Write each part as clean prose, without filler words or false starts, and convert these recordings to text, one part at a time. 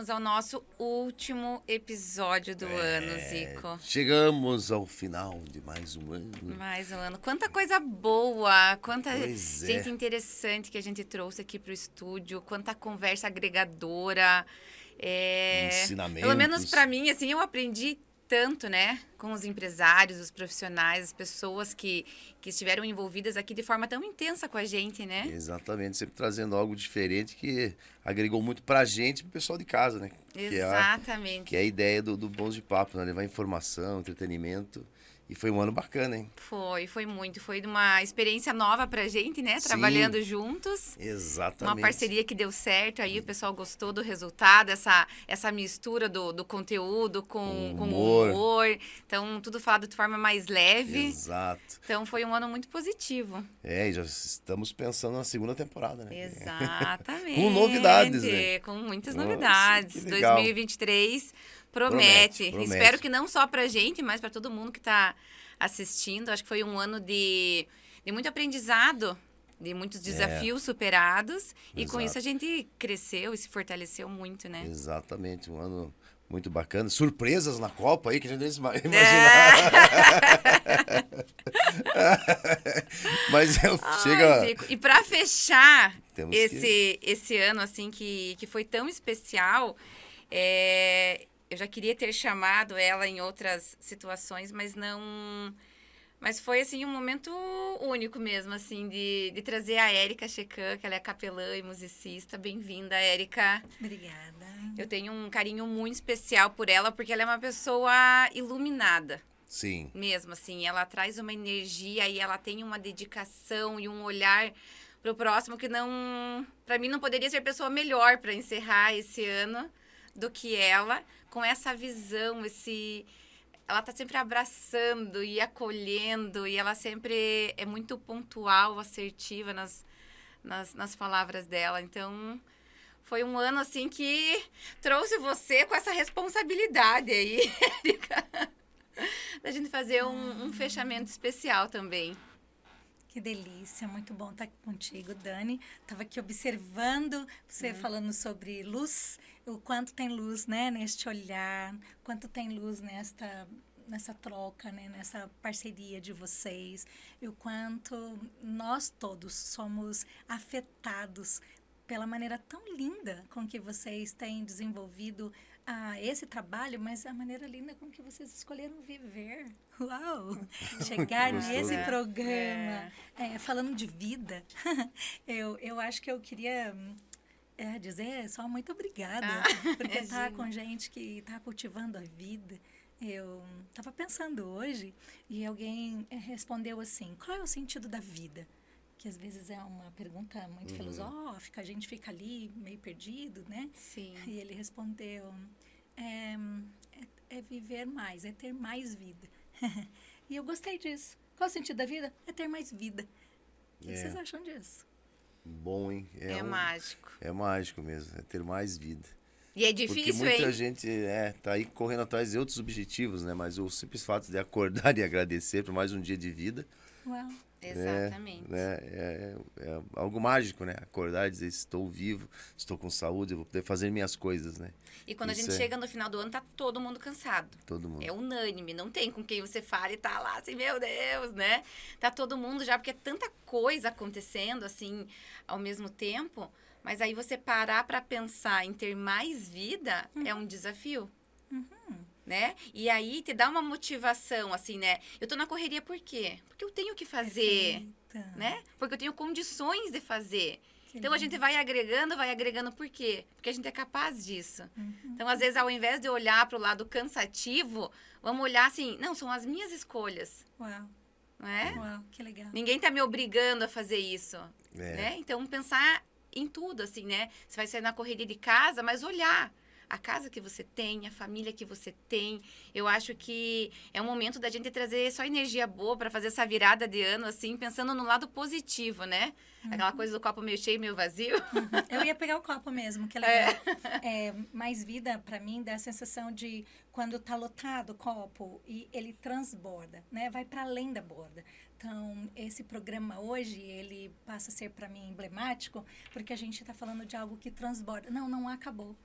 chegamos ao nosso último episódio do ano, Zico. Chegamos ao final de mais um ano. Mais um ano. Quanta coisa boa, quanta Pois é. gente interessante que a gente trouxe aqui pro estúdio, quanta conversa agregadora. Ensinamentos. Pelo menos para mim, assim, eu aprendi tanto, né? Com os empresários, os profissionais, as pessoas que estiveram envolvidas aqui de forma tão intensa com a gente, né? Exatamente, sempre trazendo algo diferente que agregou muito pra gente e pro pessoal de casa, né? Exatamente. Que é a ideia do Bons de Papo, né? Levar informação, entretenimento. E foi um ano bacana, hein? Foi muito. Foi uma experiência nova pra gente, né? Sim. Trabalhando juntos. Exatamente. Uma parceria que deu certo, aí o pessoal gostou do resultado, essa mistura do conteúdo com o humor. Então, tudo falado de forma mais leve. Exato. Então, foi um ano muito positivo. E já estamos pensando na segunda temporada, né? Exatamente. Com novidades, né? Com muitas Nossa, novidades. que legal. 2023 promete. Promete. Espero que não só pra gente, mas pra todo mundo que tá assistindo. Acho que foi um ano de muito aprendizado, de muitos desafios superados. E com isso a gente cresceu e se fortaleceu muito, né? Exatamente, um ano muito bacana. Surpresas na Copa aí que a gente nem imaginava. Mas chega... Zico. E para fechar Temos esse ano assim que foi tão especial, eu já queria ter chamado ela em outras situações, mas não... Mas foi, assim, um momento único mesmo, assim, de trazer a Érica Checan, que ela é capelã e musicista. Bem-vinda, Érica. Obrigada. Eu tenho um carinho muito especial por ela, porque ela é uma pessoa iluminada. Sim. Mesmo, assim. Ela traz uma energia e ela tem uma dedicação e um olhar pro próximo que não... Pra mim, não poderia ser pessoa melhor para encerrar esse ano do que ela, com essa visão, ela tá sempre abraçando e acolhendo, e ela sempre é muito pontual, assertiva nas palavras dela. Então, foi um ano, assim, que trouxe você com essa responsabilidade aí, Érica, da gente fazer um fechamento especial também. Que delícia, muito bom estar aqui contigo, Dani. Estava aqui observando você falando sobre luz, o quanto tem luz, né, neste olhar, quanto tem luz nessa troca, né, nessa parceria de vocês, e o quanto nós todos somos afetados pela maneira tão linda com que vocês têm desenvolvido esse trabalho, mas a maneira linda com que vocês escolheram viver. Uau! Chegar nesse programa, falando de vida, eu acho que eu queria dizer só muito obrigada, porque tá com gente que tá cultivando a vida. Eu estava pensando hoje e alguém respondeu assim, qual é o sentido da vida? Que às vezes é uma pergunta muito filosófica, a gente fica ali meio perdido, né? Sim. E ele respondeu, é viver mais, é ter mais vida. E eu gostei disso. Qual é o sentido da vida? É ter mais vida. O que vocês acham disso? Bom, hein? Mágico. É mágico mesmo, é ter mais vida. E é difícil, porque muita gente tá aí correndo atrás de outros objetivos, né? Mas o simples fato de acordar e agradecer por mais um dia de vida... Uau. Exatamente. É algo mágico, né? Acordar e dizer, estou vivo, estou com saúde, eu vou poder fazer minhas coisas, né? E quando a gente chega no final do ano, tá todo mundo cansado. Todo mundo. É unânime, não tem com quem você fale e tá lá assim, meu Deus, né? Tá todo mundo já, porque é tanta coisa acontecendo, assim, ao mesmo tempo. Mas aí você parar pra pensar em ter mais vida é um desafio. Né? E aí te dá uma motivação, assim, né? Eu tô na correria por quê? Porque eu tenho que fazer, né? Porque eu tenho condições de fazer. Então, a gente vai agregando por quê? Porque a gente é capaz disso. Então, às vezes, ao invés de olhar pro lado cansativo, vamos olhar assim, não, são as minhas escolhas. Uau. Não é? Uau, que legal. Ninguém tá me obrigando a fazer isso, né? Então, pensar em tudo, assim, né? Você vai sair na correria de casa, mas olhar a casa que você tem, a família que você tem. Eu acho que é um momento da gente trazer só energia boa para fazer essa virada de ano, assim, pensando no lado positivo, né? Aquela coisa do copo meio cheio, meio vazio. Eu ia pegar o copo mesmo, que é legal. Mais vida, para mim, dá a sensação de quando tá lotado o copo e ele transborda, né? Vai para além da borda. Então, esse programa hoje, ele passa a ser para mim emblemático, porque a gente está falando de algo que transborda. Não acabou.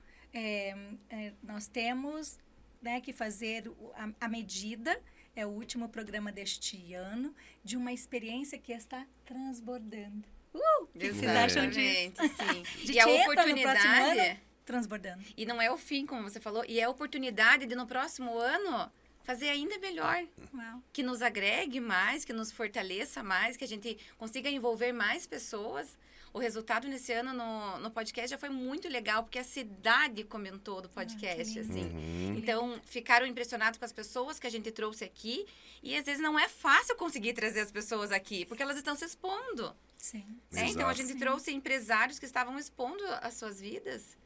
Nós temos, né, que fazer a medida, é o último programa deste ano, de uma experiência que está transbordando. O que vocês acham disso? Exatamente, sim. De E a que entra no próximo oportunidade... ano, transbordando. E não é o fim, como você falou, e é a oportunidade de no próximo ano fazer ainda melhor. Uau. Que nos agregue mais, que nos fortaleça mais, que a gente consiga envolver mais pessoas. O resultado nesse ano no podcast já foi muito legal, porque a cidade comentou do podcast, assim. Então, ficaram impressionados com as pessoas que a gente trouxe aqui. E, às vezes, não é fácil conseguir trazer as pessoas aqui, porque elas estão se expondo. Sim. Né? Então, a Exato. gente trouxe empresários que estavam expondo as suas vidas.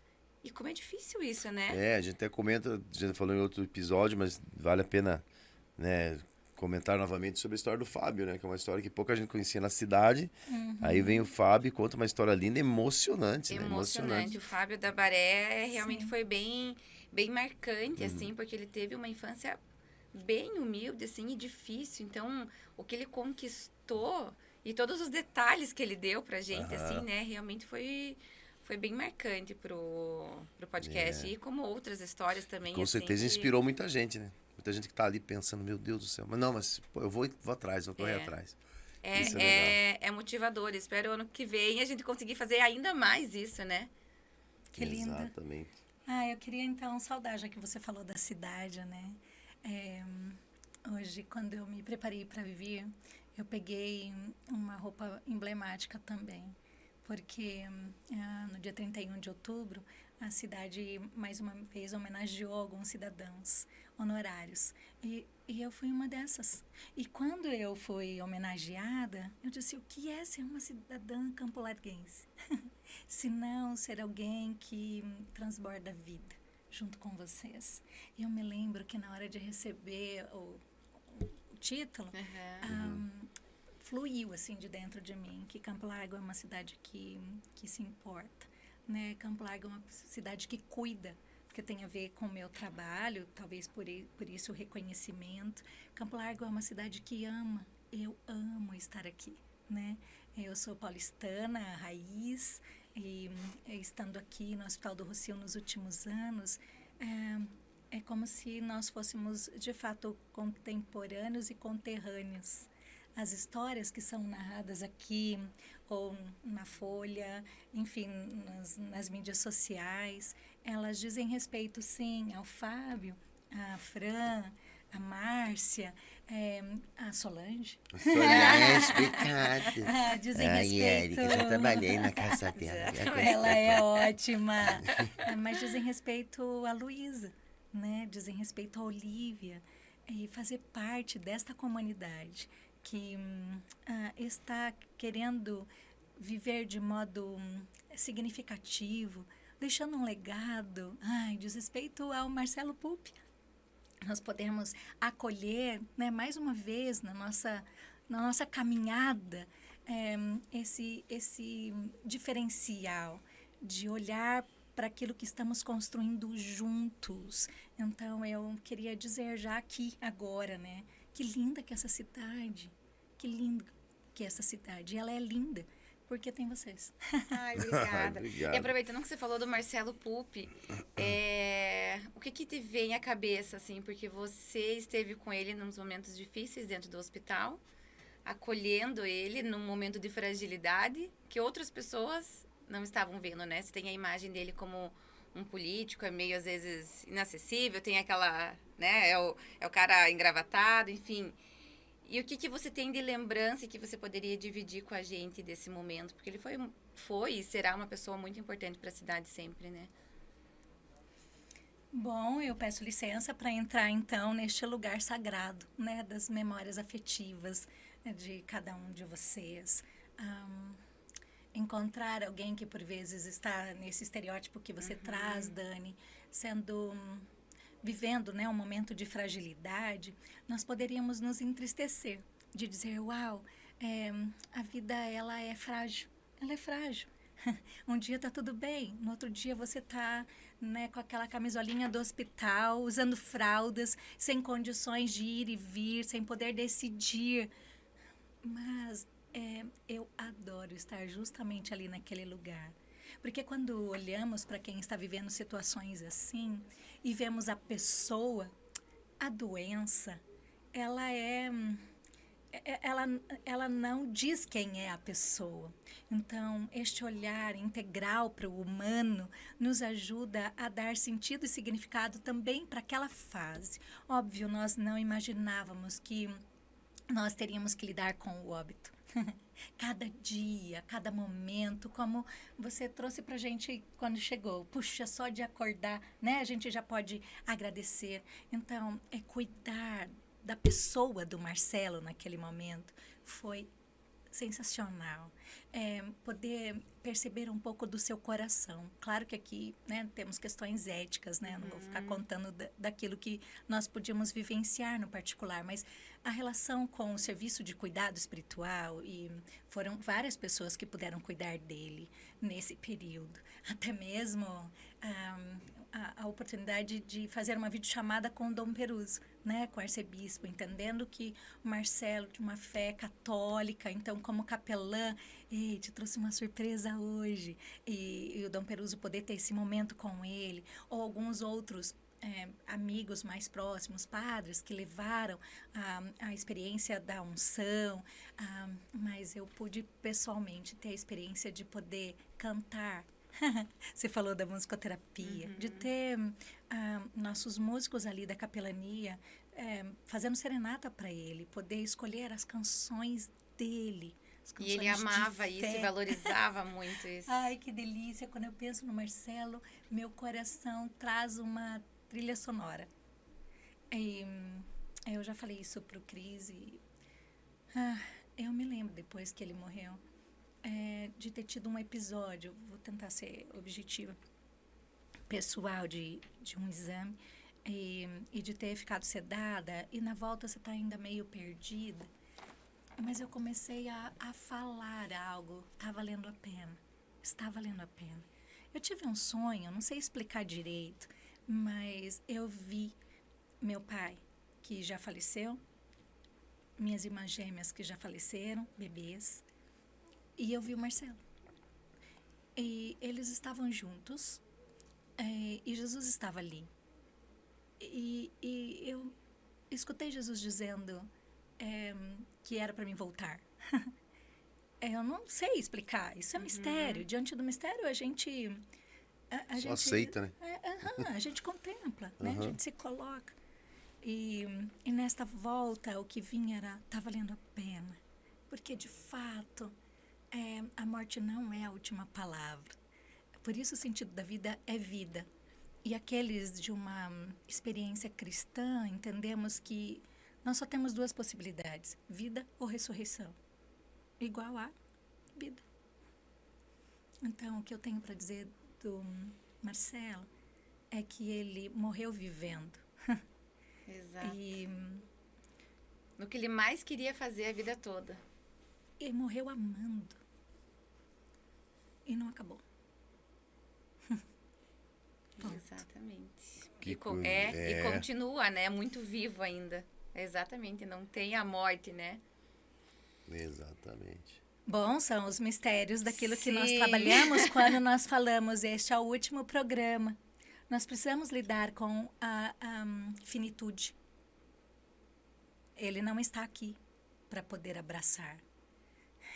E como é difícil isso, né? A gente até comenta, já falou em outro episódio, mas vale a pena, né, comentar novamente sobre a história do Fábio, né? Que é uma história que pouca gente conhecia na cidade. Aí vem o Fábio e conta uma história linda e emocionante, né? Emocionante. O Fábio da Baré realmente Sim. foi bem marcante, assim, porque ele teve uma infância bem humilde, assim, e difícil. Então, o que ele conquistou e todos os detalhes que ele deu pra gente, assim, né? Realmente foi bem marcante pro podcast. E como outras histórias também, Com assim, certeza que- inspirou muita gente, né? Muita gente que tá ali pensando, meu Deus do céu. Mas não, pô, eu vou atrás, vou correr atrás. Isso é legal. É motivador. Espero ano que vem a gente conseguir fazer ainda mais isso, né? Que lindo. Exatamente. Eu queria então saudar, já que você falou da cidade, né? Hoje, quando eu me preparei para viver, eu peguei uma roupa emblemática também, porque no dia 31 de outubro, a cidade, mais uma vez, homenageou alguns cidadãos honorários. E eu fui uma dessas. E quando eu fui homenageada, eu disse, o que é ser uma cidadã campolarguense? Se não ser alguém que transborda vida junto com vocês. E eu me lembro que na hora de receber o título, fluiu assim de dentro de mim, que Campo Largo é uma cidade que se importa, né? Campo Largo é uma cidade que cuida, porque tem a ver com o meu trabalho, talvez por isso o reconhecimento. Campo Largo é uma cidade que ama, eu amo estar aqui, né? Eu sou paulistana, raiz, e estando aqui no Hospital do Rossio nos últimos anos, é como se nós fôssemos, de fato, contemporâneos e conterrâneos. As histórias que são narradas aqui, ou na Folha, enfim, nas mídias sociais, elas dizem respeito, sim, ao Fábio, à Fran, a Márcia, a Solange. Solange, pecado. Dizem Ai, respeito... Érica, já trabalhei na casa dela. Ela é ótima. Mas dizem respeito a Luísa, né? Dizem respeito a Olívia. E fazer parte desta comunidade que está querendo viver de modo significativo, deixando um legado. Diz respeito ao Marcelo Pupi. Nós podemos acolher, né, mais uma vez na nossa caminhada esse diferencial de olhar para aquilo que estamos construindo juntos. Então, eu queria dizer já aqui, agora, né, que linda que essa cidade, que lindo que essa cidade. E ela é linda, porque tem vocês. Ai, obrigada. Obrigado. E aproveitando que você falou do Marcelo Pupi, o que te vem à cabeça, assim, porque você esteve com ele nos momentos difíceis dentro do hospital, acolhendo ele num momento de fragilidade que outras pessoas não estavam vendo, né? Você tem a imagem dele como um político, é meio, às vezes, inacessível, tem aquela, né, é o cara engravatado, enfim. E o que você tem de lembrança que você poderia dividir com a gente desse momento? Porque ele foi e será uma pessoa muito importante para a cidade sempre, né? Bom, eu peço licença para entrar, então, neste lugar sagrado, né? Das memórias afetivas de cada um de vocês. Encontrar alguém que, por vezes, está nesse estereótipo que você traz, Dani, vivendo, né, um momento de fragilidade, nós poderíamos nos entristecer, de dizer, uau, a vida, ela é frágil. Um dia tá tudo bem, no outro dia você tá, né, com aquela camisolinha do hospital, usando fraldas, sem condições de ir e vir, sem poder decidir. Mas eu adoro estar justamente ali naquele lugar, Porque quando olhamos para quem está vivendo situações assim e vemos a pessoa, a doença, ela ela não diz quem é a pessoa. Então, este olhar integral para o humano nos ajuda a dar sentido e significado também para aquela fase. Óbvio, nós não imaginávamos que nós teríamos que lidar com o óbito. Cada dia, cada momento, como você trouxe pra gente quando chegou. Puxa, só de acordar, né? A gente já pode agradecer. Então, cuidar da pessoa do Marcelo naquele momento foi sensacional. Poder perceber um pouco do seu coração. Claro que aqui, né, temos questões éticas, né? Não vou ficar contando daquilo que nós podíamos vivenciar no particular, mas a relação com o serviço de cuidado espiritual, e foram várias pessoas que puderam cuidar dele nesse período. Até mesmo a oportunidade de fazer uma videochamada com o Dom Peruso, né, com o arcebispo, entendendo que o Marcelo, de uma fé católica, então como capelã, te trouxe uma surpresa hoje, e o Dom Peruso poder ter esse momento com ele, ou alguns outros amigos mais próximos, padres, que levaram a experiência da unção, mas eu pude pessoalmente ter a experiência de poder cantar. Você falou da musicoterapia, de ter nossos músicos ali da capelania fazendo serenata para ele, poder escolher as canções dele. E ele amava isso e valorizava muito isso. Ai, que delícia! Quando eu penso no Marcelo, meu coração traz uma trilha sonora. E eu já falei isso pro Cris e eu me lembro depois que ele morreu de ter tido um episódio, vou tentar ser objetiva, pessoal de um exame e de ter ficado sedada e na volta você tá ainda meio perdida. Mas eu comecei a falar algo, tá valendo a pena, está valendo a pena. Eu tive um sonho, não sei explicar direito, mas eu vi meu pai, que já faleceu, minhas irmãs gêmeas que já faleceram, bebês, e eu vi o Marcelo. E eles estavam juntos, e Jesus estava ali. E eu escutei Jesus dizendo que era para mim voltar. Eu não sei explicar, isso é mistério. Diante do mistério, a gente... A Só gente aceita, né? A gente contempla, né? A gente se coloca. E nesta volta, o que vinha era, tá valendo a pena. Porque, de fato, a morte não é a última palavra. Por isso, o sentido da vida é vida. E aqueles de uma experiência cristã, entendemos que nós só temos duas possibilidades, vida ou ressurreição. Igual a vida. Então, o que eu tenho para dizer do Marcelo é que ele morreu vivendo. Exato. E no que ele mais queria fazer a vida toda. ele morreu amando. E não acabou. Ponto. Exatamente. Que coisa, E continua, né? Muito vivo ainda. Exatamente. Não tem a morte, né? Exatamente. Bom, são os mistérios daquilo que nós Sim. trabalhamos quando nós falamos, este é o último programa. Nós precisamos lidar com a finitude. Ele não está aqui para poder abraçar.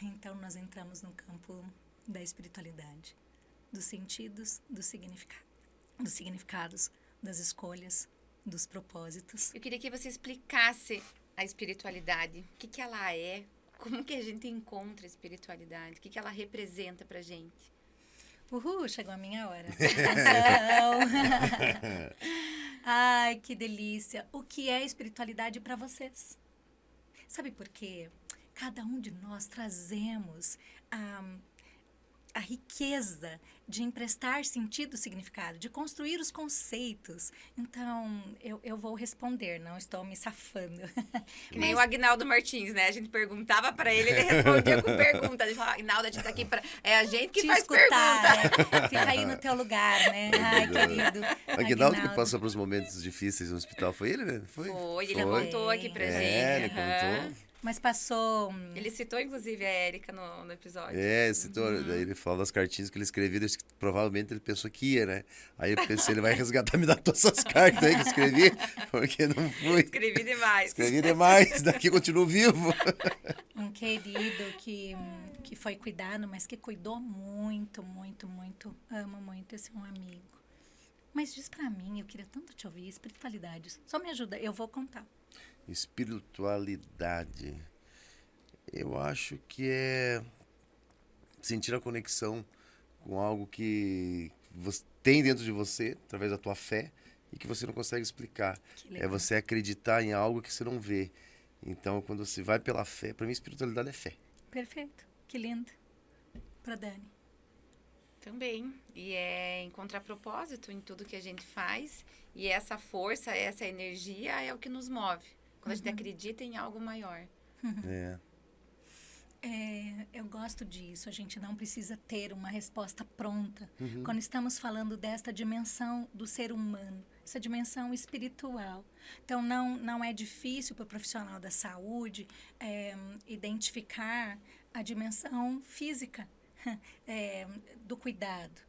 Então, nós entramos no campo da espiritualidade, dos sentidos, dos significados, das escolhas, dos propósitos. Eu queria que você explicasse a espiritualidade. O que ela é? Como que a gente encontra a espiritualidade? O que ela representa pra gente? Uhul, chegou a minha hora. Atenção! Ai, que delícia! O que é espiritualidade para vocês? Sabe por quê? Cada um de nós trazemos a riqueza de emprestar sentido e significado, de construir os conceitos. Então, eu vou responder, não estou me safando. Que nem o Agnaldo Martins, né? A gente perguntava pra ele, ele respondia com pergunta. Ele falava, Agnaldo, a gente tá aqui pra... É a gente que Te faz escutar, pergunta. né? Fica aí no teu lugar, né? Ai, querido. Aguinaldo que passou pelos momentos difíceis no hospital, foi ele, né? Foi, ele contou aqui pra gente. Ele aham. contou. Mas passou... Ele citou, inclusive, a Érica no episódio. Citou, daí ele falou das cartinhas que ele escrevia, que provavelmente ele pensou que ia, né? Aí eu pensei, ele vai resgatar, me dar todas essas cartas aí que eu escrevi, porque não fui. Escrevi demais. Escrevi demais, daqui continuo vivo. Um querido que foi cuidado, mas que cuidou muito, muito, muito. Amo muito esse um amigo. Mas diz pra mim, eu queria tanto te ouvir, espiritualidade. Só me ajuda, eu vou contar. Espiritualidade. Eu acho que é sentir a conexão com algo que você tem dentro de você, através da tua fé, e que você não consegue explicar. É você acreditar em algo que você não vê. Então, quando você vai pela fé, para mim, espiritualidade é fé. Perfeito. Que lindo. Pra Dani. Também. E é encontrar propósito em tudo que a gente faz. E essa força, essa energia é o que nos move. Quando a gente acredita em algo maior. Eu gosto disso. A gente não precisa ter uma resposta pronta. Quando estamos falando desta dimensão do ser humano, essa dimensão espiritual. Então, não é difícil para o profissional da saúde identificar a dimensão física do cuidado.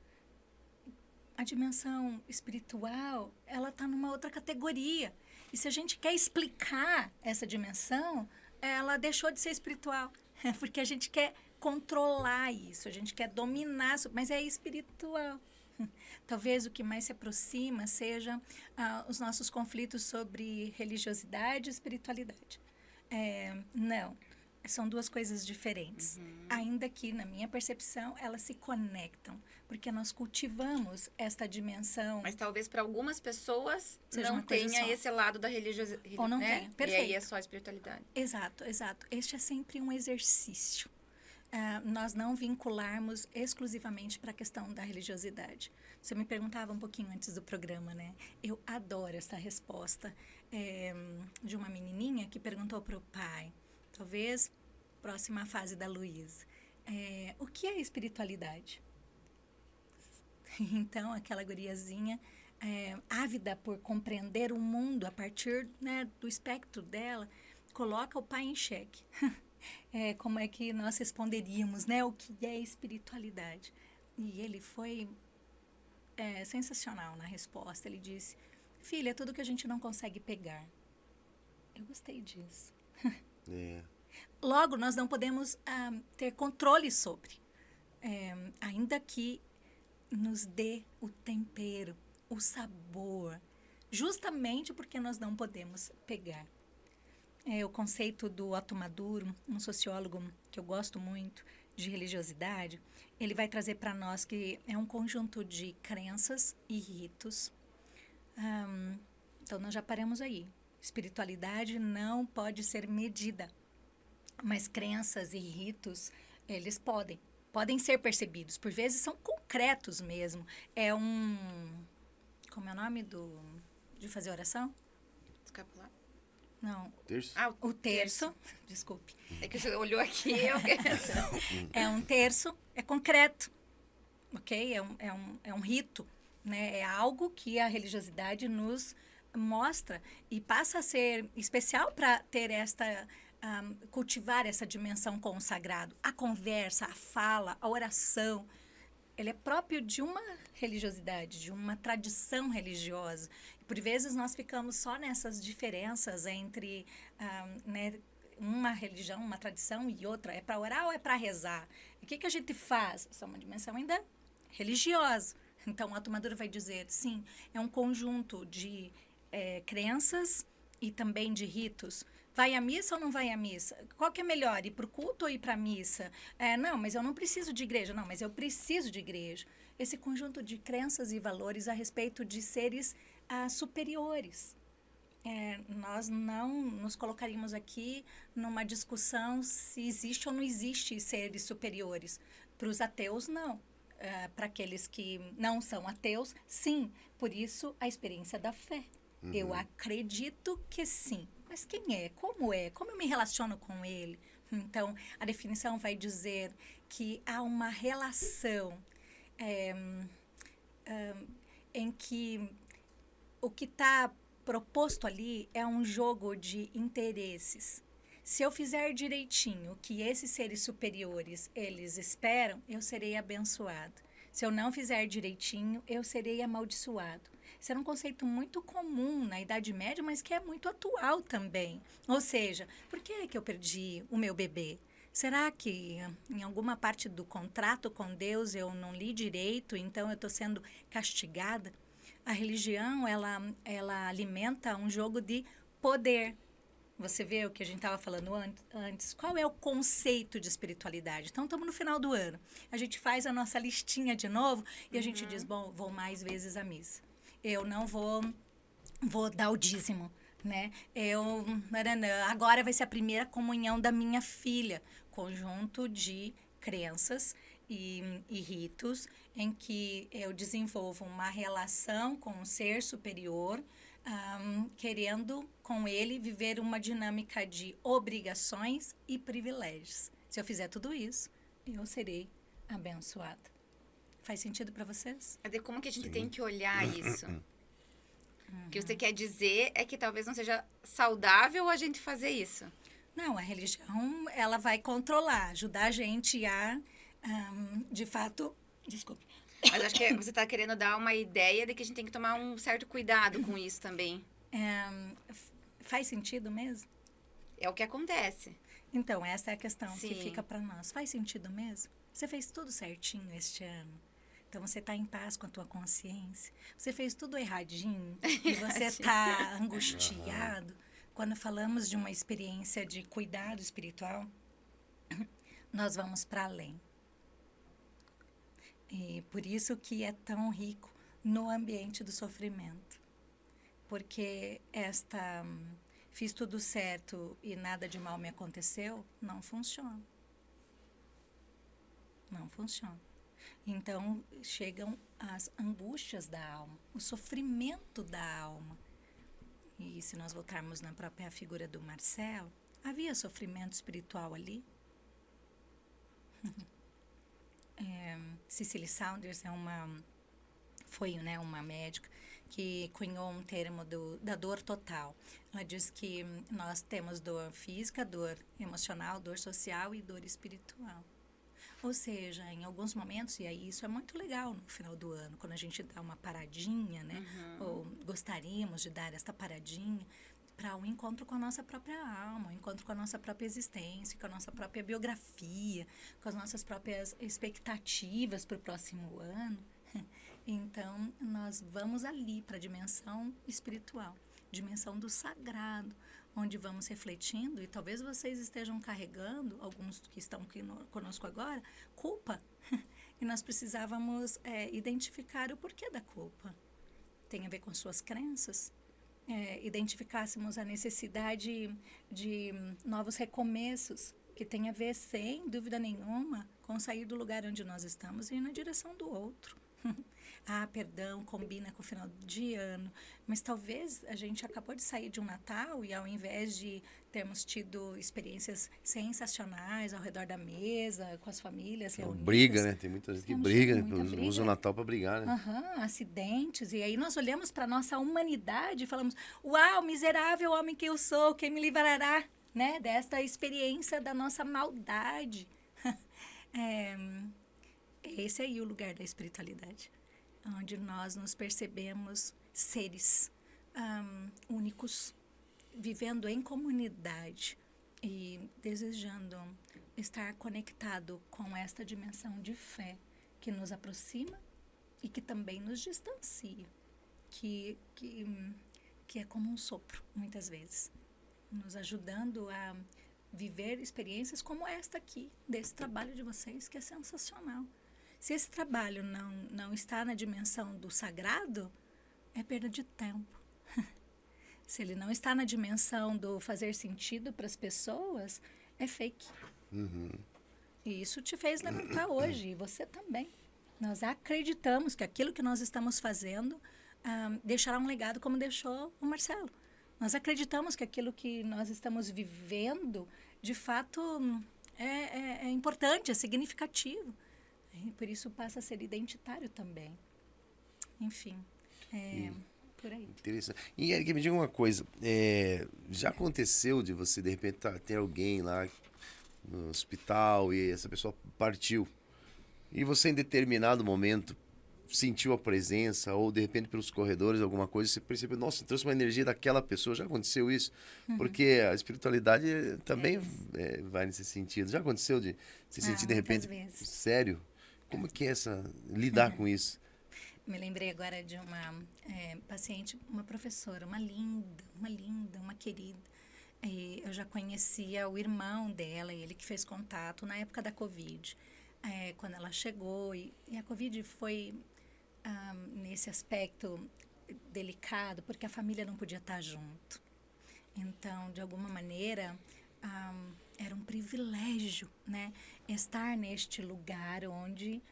A dimensão espiritual, ela está numa outra categoria. E se a gente quer explicar essa dimensão, ela deixou de ser espiritual. Porque a gente quer controlar isso, a gente quer dominar, mas é espiritual. Talvez o que mais se aproxima seja os nossos conflitos sobre religiosidade e espiritualidade. Não, são duas coisas diferentes. Ainda que, na minha percepção, elas se conectam, porque nós cultivamos esta dimensão. Mas talvez para algumas pessoas Seja não uma coisa tenha só. esse lado da religiosidade. Ou não né? tenha. Perfeito. E aí é só a espiritualidade. Exato, exato. Este é sempre um exercício. Nós não vincularmos exclusivamente para a questão da religiosidade. Você me perguntava um pouquinho antes do programa, né? Eu adoro essa resposta de uma menininha que perguntou para o pai, talvez próxima fase da Luísa, o que é espiritualidade? Então, aquela guriazinha ávida por compreender o mundo a partir, né, do espectro dela, coloca o pai em xeque. Como é que nós responderíamos, né? O que é espiritualidade? E ele foi sensacional na resposta. Ele disse, filha, é tudo que a gente não consegue pegar. Eu gostei disso. Logo, nós não podemos ter controle sobre. Ainda que nos dê o tempero, o sabor, justamente porque nós não podemos pegar. O conceito do Otto Maduro, um sociólogo que eu gosto muito, de religiosidade, ele vai trazer para nós que é um conjunto de crenças e ritos. Então, nós já paramos aí. Espiritualidade não pode ser medida, mas crenças e ritos, eles podem ser percebidos. Por vezes, são concretos mesmo. Como é o nome de fazer oração? Escapular. Não. Terço? O terço. Desculpe. É que você olhou aqui eu É um terço, é concreto, ok? É um rito, né? É algo que a religiosidade nos mostra e passa a ser especial para ter cultivar essa dimensão com o sagrado. A conversa, a fala, a oração, ele é próprio de uma religiosidade, de uma tradição religiosa. Por vezes nós ficamos só nessas diferenças entre né, uma religião, uma tradição e outra. É para orar ou é para rezar? E o que a gente faz? Isso é uma dimensão ainda religiosa. Então, a tomadura vai dizer, sim, é um conjunto de crenças e também de ritos. Vai à missa ou não vai à missa? Qual que é melhor, ir para o culto ou ir para a missa? Não, mas eu não preciso de igreja. Não, mas eu preciso de igreja. Esse conjunto de crenças e valores a respeito de seres superiores. Nós não nos colocaríamos aqui numa discussão se existe ou não existe seres superiores. Para os ateus, não. Para aqueles que não são ateus, sim. Por isso, a experiência da fé. Eu acredito que sim. Mas quem é? Como é? Como eu me relaciono com ele? Então, a definição vai dizer que há uma relação em que o que está proposto ali é um jogo de interesses. Se eu fizer direitinho o que esses seres superiores, eles esperam, eu serei abençoado. Se eu não fizer direitinho, eu serei amaldiçoado. Isso era um conceito muito comum na Idade Média, mas que é muito atual também. Ou seja, por que é que eu perdi o meu bebê? Será que em alguma parte do contrato com Deus eu não li direito, então eu estou sendo castigada? A religião, ela alimenta um jogo de poder. Você vê o que a gente estava falando antes. Qual é o conceito de espiritualidade? Então, estamos no final do ano. A gente faz a nossa listinha de novo e a gente diz, bom, vou mais vezes à missa. Eu não vou dar o dízimo, né? Agora vai ser a primeira comunhão da minha filha. Conjunto de crenças e ritos em que eu desenvolvo uma relação com um ser superior, querendo com ele viver uma dinâmica de obrigações e privilégios. Se eu fizer tudo isso, eu serei abençoada. Faz sentido para vocês? Mas como que a gente tem que olhar isso? O que você quer dizer é que talvez não seja saudável a gente fazer isso. Não, a religião, ela vai controlar, ajudar a gente a, de fato... Desculpe. Mas acho que você está querendo dar uma ideia de que a gente tem que tomar um certo cuidado com isso também. Faz sentido mesmo? É o que acontece. Então, essa é a questão Sim. que fica para nós. Faz sentido mesmo? Você fez tudo certinho este ano? Então, você está em paz com a tua consciência? Você fez tudo erradinho? E você está angustiado? Quando falamos de uma experiência de cuidado espiritual, nós vamos para além. E por isso que é tão rico no ambiente do sofrimento. Porque fiz tudo certo e nada de mal me aconteceu, não funciona. Não funciona. Então, chegam as angústias da alma, o sofrimento da alma. E se nós voltarmos na própria figura do Marcelo, havia sofrimento espiritual ali? Cicely Saunders foi uma médica que cunhou um termo da dor total. Ela diz que nós temos dor física, dor emocional, dor social e dor espiritual. Ou seja, em alguns momentos, e aí isso é muito legal no final do ano, quando a gente dá uma paradinha, né? Ou gostaríamos de dar esta paradinha para um encontro com a nossa própria alma, um encontro com a nossa própria existência, com a nossa própria biografia, com as nossas próprias expectativas para o próximo ano. Então, nós vamos ali para a dimensão espiritual, dimensão do sagrado, onde vamos refletindo, e talvez vocês estejam carregando, alguns que estão aqui conosco agora, culpa. E nós precisávamos identificar o porquê da culpa. Tem a ver com suas crenças. Identificássemos a necessidade de novos recomeços, que tem a ver, sem dúvida nenhuma, com sair do lugar onde nós estamos e ir na direção do outro. Perdão, combina com o final de ano, mas talvez a gente acabou de sair de um Natal e ao invés de termos tido experiências sensacionais ao redor da mesa, com as famílias reunidas. Briga, né? Tem muita gente que briga, usa o Natal para brigar, né? Acidentes, e aí nós olhamos para a nossa humanidade e falamos, uau, miserável homem que eu sou, quem me livrará, né, desta experiência da nossa maldade. Esse aí é o lugar da espiritualidade, onde nós nos percebemos seres únicos, vivendo em comunidade e desejando estar conectado com esta dimensão de fé que nos aproxima e que também nos distancia, que é como um sopro, muitas vezes, nos ajudando a viver experiências como esta aqui, desse trabalho de vocês, que é sensacional. Se esse trabalho não está na dimensão do sagrado, é perda de tempo. Se ele não está na dimensão do fazer sentido para as pessoas, é fake. E isso te fez levantar hoje, e você também. Nós acreditamos que aquilo que nós estamos fazendo deixará um legado como deixou o Marcelo. Nós acreditamos que aquilo que nós estamos vivendo, de fato, é importante, é significativo. E por isso passa a ser identitário também. Enfim, por aí. Interessante. E Érica, me diga uma coisa, já aconteceu de você, de repente, ter alguém lá no hospital e essa pessoa partiu, e você em determinado momento sentiu a presença, ou de repente pelos corredores, alguma coisa, você percebeu, nossa, trouxe uma energia daquela pessoa, já aconteceu isso? Porque a espiritualidade também vai nesse sentido. Já aconteceu de se sentir de repente, vezes. sério? Como que é lidar com isso? Me lembrei agora de uma paciente, uma professora, uma linda, uma querida. E eu já conhecia o irmão dela, ele que fez contato na época da Covid. Quando ela chegou, e a Covid foi nesse aspecto delicado, porque a família não podia estar junto. Então, de alguma maneira, era um privilégio, né, estar neste lugar onde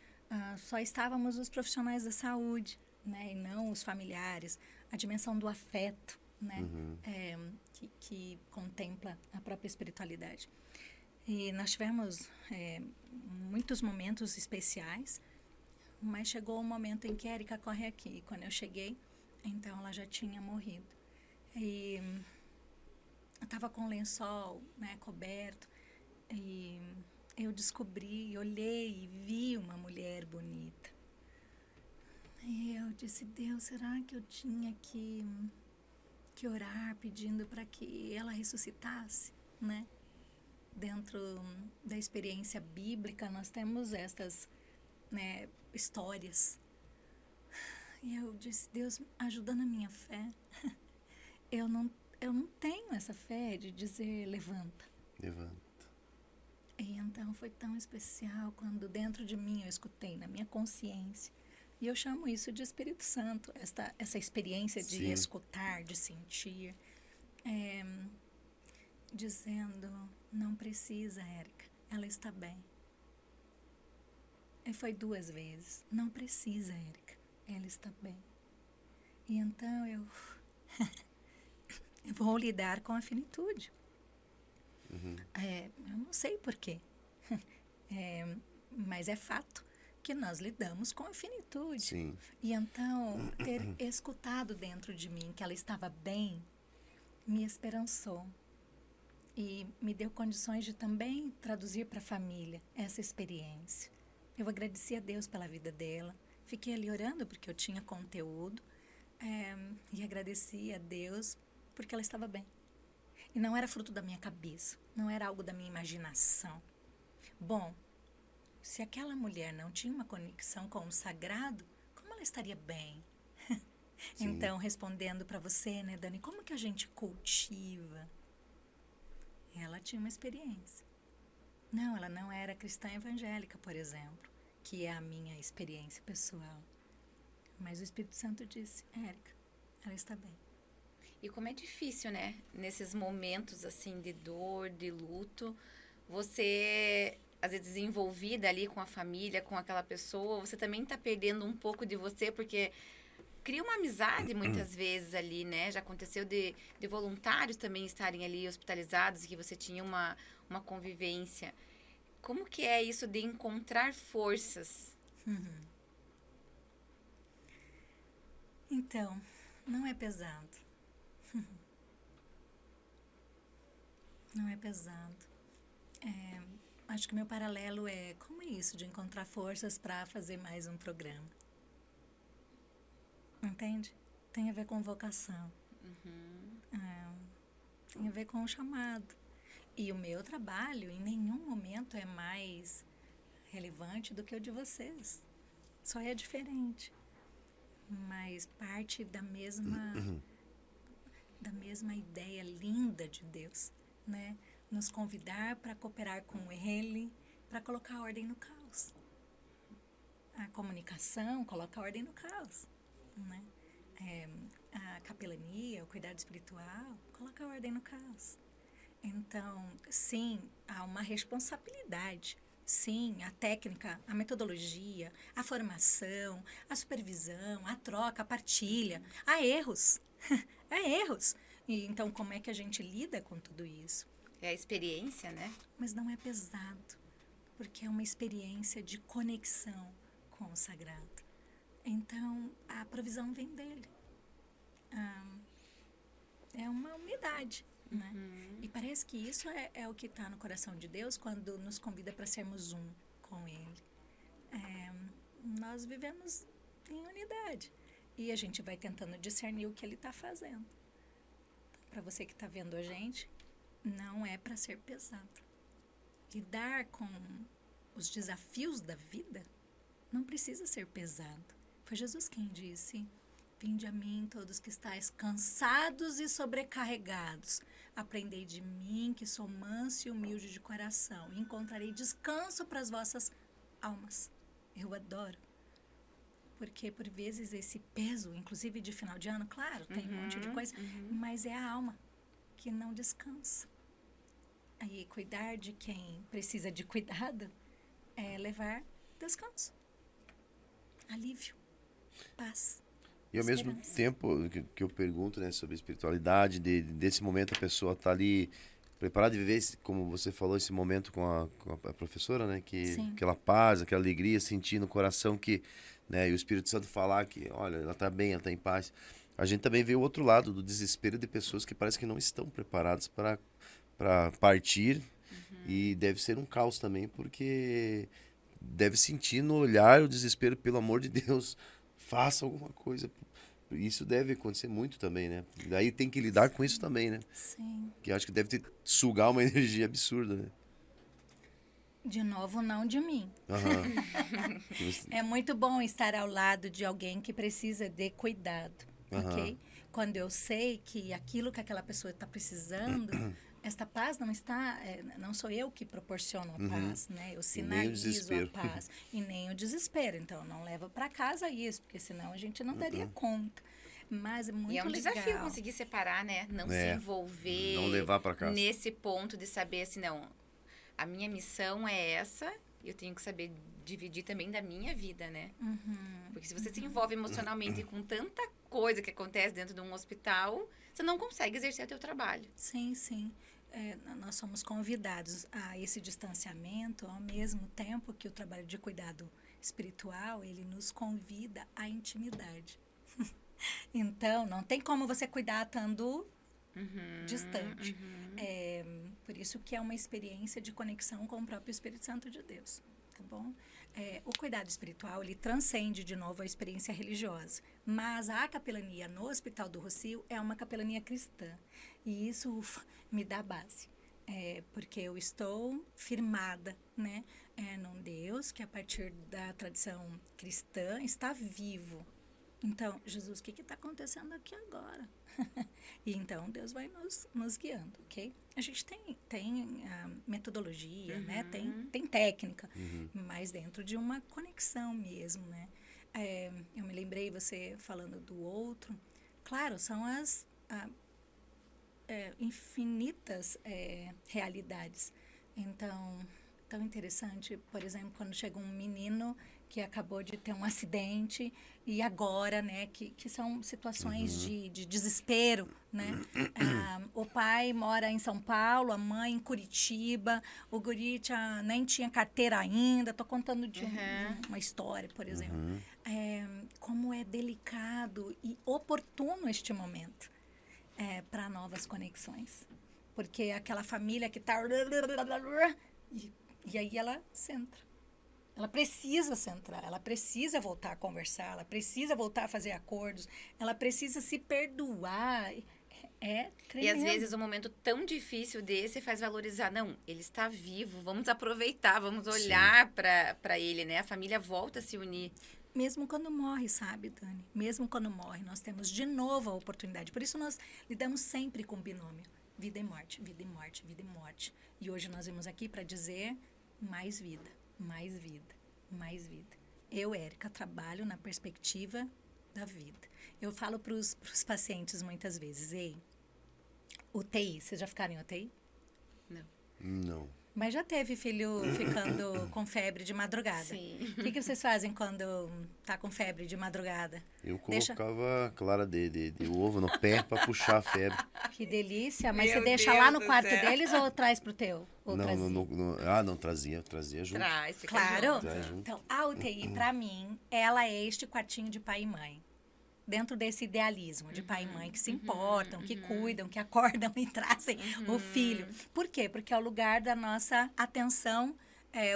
só estávamos os profissionais da saúde, né, e não os familiares. A dimensão do afeto, né, que contempla a própria espiritualidade. E nós tivemos muitos momentos especiais, mas chegou o momento em que Érica corre aqui. E quando eu cheguei, então ela já tinha morrido. E eu estava com o lençol, né, coberto, e eu descobri, olhei e vi uma mulher bonita. E eu disse, Deus, será que eu tinha que orar pedindo para que ela ressuscitasse, né? Dentro da experiência bíblica, nós temos estas, né, histórias. E eu disse, Deus, ajuda na minha fé. Eu não tenho essa fé de dizer, levanta. Levanta. E então foi tão especial quando dentro de mim eu escutei, na minha consciência. E eu chamo isso de Espírito Santo, essa experiência de Sim. escutar, de sentir. Dizendo, não precisa, Érica, ela está bem. E foi 2 vezes, não precisa, Érica, ela está bem. E então eu vou lidar com a finitude. Eu não sei porquê, mas é fato que nós lidamos com a finitude. Sim. E então, ter escutado dentro de mim que ela estava bem, me esperançou. E me deu condições de também traduzir para a família essa experiência. Eu agradeci a Deus pela vida dela. Fiquei ali orando porque eu tinha conteúdo. E agradeci a Deus porque ela estava bem. E não era fruto da minha cabeça. Não era algo da minha imaginação. Bom, se aquela mulher não tinha uma conexão com o sagrado, como ela estaria bem? Então, respondendo para você, né, Dani, como que a gente cultiva? Ela tinha uma experiência. Não, ela não era cristã evangélica, por exemplo, que é a minha experiência pessoal. Mas o Espírito Santo disse, Érica, ela está bem. E como é difícil, né? Nesses momentos, assim, de dor, de luto, você, às vezes, envolvida ali com a família, com aquela pessoa, você também está perdendo um pouco de você, porque cria uma amizade muitas vezes ali, né? Já aconteceu de voluntários também estarem ali hospitalizados e que você tinha uma convivência. Como que é isso de encontrar forças? Então, não é pesado. Não é pesado. Acho que meu paralelo é como é isso de encontrar forças para fazer mais um programa. Entende? Tem a ver com vocação. Tem a ver com o chamado. E o meu trabalho em nenhum momento é mais relevante do que o de vocês. Só é diferente. Mas parte da mesma ideia linda de Deus, né? Nos convidar para cooperar com Ele, para colocar ordem no caos. A comunicação coloca ordem no caos, né? A capelania, o cuidado espiritual, coloca ordem no caos. Então, sim, há uma responsabilidade. Sim, a técnica, a metodologia, a formação, a supervisão, a troca, a partilha. Há erros. Há erros. E então, como é que a gente lida com tudo isso? É a experiência, né? Mas não é pesado, porque é uma experiência de conexão com o sagrado. Então, a provisão vem dele. é uma unidade, né? E parece que isso é o que está no coração de Deus quando nos convida para sermos um com Ele. Nós vivemos em unidade e a gente vai tentando discernir o que Ele está fazendo. Para você que está vendo a gente, não é para ser pesado. Lidar com os desafios da vida não precisa ser pesado. Foi Jesus quem disse: vinde a mim todos que estáis cansados e sobrecarregados. Aprendei de mim, que sou manso e humilde de coração. E encontrarei descanso para as vossas almas. Eu adoro. Porque, por vezes, esse peso, inclusive de final de ano, claro, tem um monte de coisa, mas é a alma que não descansa. Aí, cuidar de quem precisa de cuidado é levar descanso, alívio, paz. E ao mesmo tempo que eu pergunto, né, sobre espiritualidade, desse momento a pessoa tá ali preparada de viver, como você falou, esse momento com a professora, né, que aquela paz, aquela alegria, sentir no coração que, né, e o Espírito Santo falar que, olha, ela tá bem, ela tá em paz. A gente também vê o outro lado do desespero de pessoas que parece que não estão preparadas para partir, e deve ser um caos também, porque deve sentir no olhar o desespero, pelo amor de Deus, faça alguma coisa. Isso deve acontecer muito também, né? Daí tem que lidar com isso também, né? Sim. Que acho que deve sugar uma energia absurda, né? De novo, não de mim. É muito bom estar ao lado de alguém que precisa de cuidado, ok? Quando eu sei que aquilo que aquela pessoa está precisando, esta paz não está, não sou eu que proporciono a paz, né? Eu sinalizo a paz e nem o desespero. Então, não levo para casa isso, porque senão a gente não daria conta. Mas é muito legal. E é um desafio conseguir separar, né? Não se envolver. Não levar para casa. Nesse ponto de saber assim, não, a minha missão é essa, e eu tenho que saber dividir também da minha vida, né? Porque se você se envolve emocionalmente com tanta coisa que acontece dentro de um hospital, você não consegue exercer o teu trabalho. Sim, sim. Nós somos convidados a esse distanciamento, ao mesmo tempo que o trabalho de cuidado espiritual, ele nos convida à intimidade. Então, não tem como você cuidar estando distante. Por isso que é uma experiência de conexão com o próprio Espírito Santo de Deus, tá bom? O cuidado espiritual, ele transcende, de novo, a experiência religiosa. Mas a capelania no Hospital do Rocio é uma capelania cristã. E isso me dá base. Porque eu estou firmada, né, num Deus que, a partir da tradição cristã, está vivo. Então, Jesus, o que está acontecendo aqui agora? E então, Deus vai nos guiando, ok? A gente tem metodologia, né? Tem técnica, mas dentro de uma conexão mesmo, né? Eu me lembrei, você falando do outro. Claro, são as infinitas realidades. Então, tão interessante, por exemplo, quando chega um menino que acabou de ter um acidente e agora, né, que são situações de desespero, né? O pai mora em São Paulo, a mãe em Curitiba, o guri nem tinha carteira ainda. Tô contando de uma história, por exemplo. Como é delicado e oportuno este momento para novas conexões. Porque aquela família que está... E aí ela centra. Ela precisa centrar, ela precisa voltar a conversar, ela precisa voltar a fazer acordos, ela precisa se perdoar. É tremendo. E às vezes um momento tão difícil desse faz valorizar. Não, ele está vivo, vamos aproveitar, vamos olhar para ele, né? A família volta a se unir. Mesmo quando morre, sabe, Dani? Mesmo quando morre, nós temos de novo a oportunidade. Por isso nós lidamos sempre com binômio. Vida e morte, vida e morte, vida e morte. E hoje nós vimos aqui para dizer mais vida. Mais vida, mais vida. Eu, Érica, trabalho na perspectiva da vida. Eu falo para os pacientes muitas vezes, UTI, vocês já ficaram em UTI? Não. Mas já teve filho ficando com febre de madrugada? Sim. O que vocês fazem quando tá com febre de madrugada? Eu colocava clara de ovo no pé para puxar a febre. Que delícia. Mas Meu você deixa Deus lá no do quarto céu. deles ou traz pro teu? Ou Não, trazia junto. Traz, fica Claro. junto. Traz junto. Então, a UTI, pra mim, ela é este quartinho de pai e mãe. dentro desse idealismo de pai e mãe que se importam, que cuidam, que acordam e trazem o filho. Por quê? Porque é o lugar da nossa atenção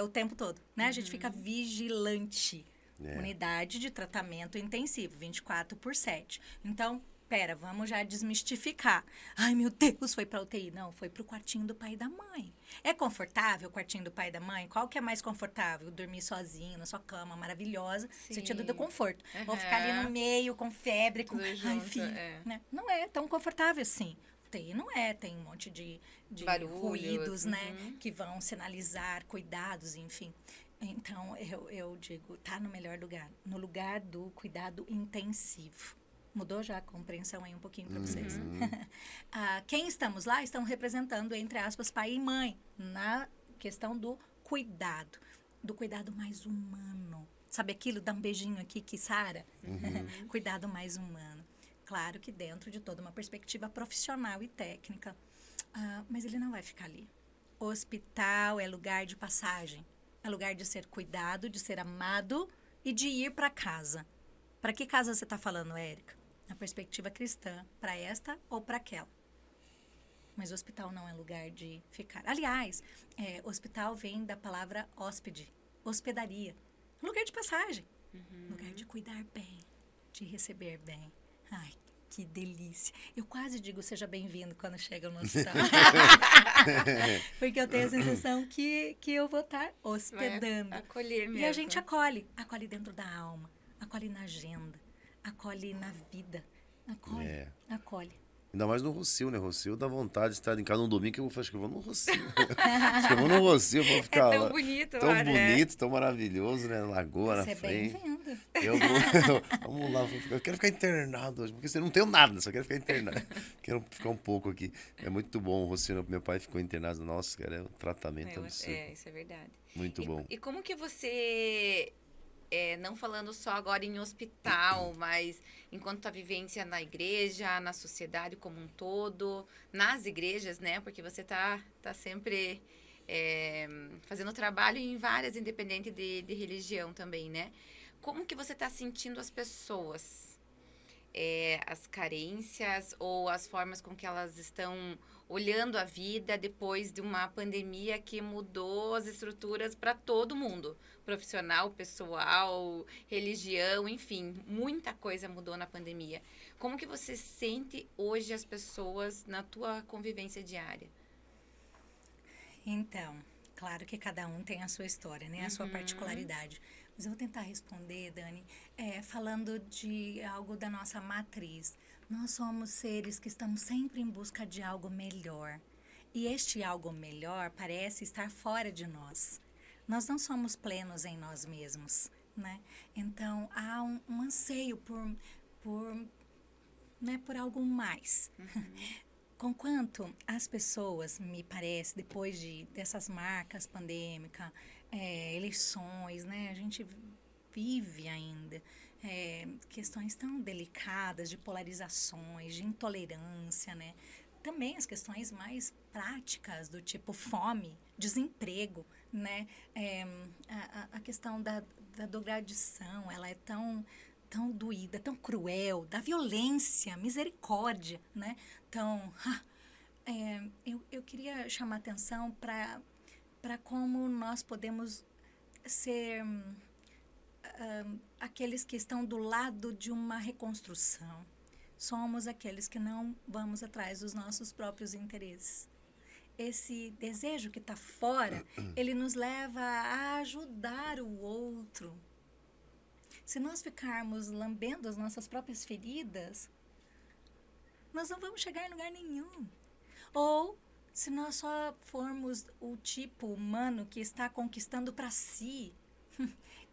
o tempo todo, né? A gente fica vigilante. Unidade de tratamento intensivo, 24/7. Então, pera, vamos já desmistificar. Ai, meu Deus, foi pra UTI. Não, foi pro quartinho do pai e da mãe. É confortável o quartinho do pai e da mãe? Qual que é mais confortável? Dormir sozinho, na sua cama, maravilhosa, sentido do conforto. Vou ficar ali no meio, com febre, com... Ai, filho. Né? Não é tão confortável assim. UTI não é, tem um monte de ruídos, né? Que vão sinalizar cuidados, enfim. Então, eu digo, tá no melhor lugar. No lugar do cuidado intensivo. Mudou já a compreensão aí um pouquinho para vocês. Quem estamos lá estão representando, entre aspas, pai e mãe, na questão do cuidado mais humano. Sabe aquilo, dá um beijinho aqui que sara? Cuidado mais humano. Claro que dentro de toda uma perspectiva profissional e técnica. Mas ele não vai ficar ali. O hospital é lugar de passagem. É lugar de ser cuidado, de ser amado e de ir para casa. Para que casa você está falando, Érica? Na perspectiva cristã, para esta ou para aquela. Mas o hospital não é lugar de ficar. Aliás, hospital vem da palavra hóspede, hospedaria. Lugar de passagem. Lugar de cuidar bem, de receber bem. Ai, que delícia. Eu quase digo seja bem-vindo quando chega no hospital. Porque eu tenho a sensação que eu vou estar hospedando. Vai acolher mesmo. E a gente acolhe. Acolhe dentro da alma. Acolhe na agenda. Acolhe na vida. Acolhe. Ainda mais no Rossio, né? Rossio dá vontade de estar em casa no domingo, que eu acho que eu vou no Rossio. Acho que eu vou no Rossio, vou ficar tão lá. Bonito tão lá, bonito, tão maravilhoso, né? Lagoa Você na frente. Bem-vindo. Vamos lá, eu quero ficar internado hoje, porque você não tem nada, só quero ficar internado. Quero ficar um pouco aqui. É muito bom o Rossio, meu pai ficou internado, nossa, cara, é um tratamento absurdo. Isso é verdade. Muito bom. E como que você... não falando só agora em hospital, mas enquanto a vivência na igreja, na sociedade como um todo, nas igrejas, né? Porque você tá sempre fazendo trabalho em várias, independente de religião também, né? Como que você tá sentindo as pessoas? As carências ou as formas com que elas estão olhando a vida depois de uma pandemia que mudou as estruturas para todo mundo. Profissional, pessoal, religião, enfim, muita coisa mudou na pandemia. Como que você sente hoje as pessoas na tua convivência diária? Então, claro que cada um tem a sua história, né? A sua particularidade. Mas eu vou tentar responder, Dani, falando de algo da nossa matriz. Nós somos seres que estamos sempre em busca de algo melhor. E este algo melhor parece estar fora de nós. Nós não somos plenos em nós mesmos, né? Então, há um anseio por algo mais. Conquanto as pessoas, me parece, depois dessas marcas pandêmicas, eleições, né? A gente vive ainda questões tão delicadas de polarizações, de intolerância, né? Também as questões mais práticas do tipo fome, desemprego, né? A questão da drogadição, ela é tão doída, tão cruel, da violência, misericórdia, né? Então, eu queria chamar atenção para como nós podemos ser aqueles que estão do lado de uma reconstrução. Somos aqueles que não vamos atrás dos nossos próprios interesses. Esse desejo que está fora, ele nos leva a ajudar o outro. Se nós ficarmos lambendo as nossas próprias feridas, nós não vamos chegar em lugar nenhum. Ou, se nós só formos o tipo humano que está conquistando para si,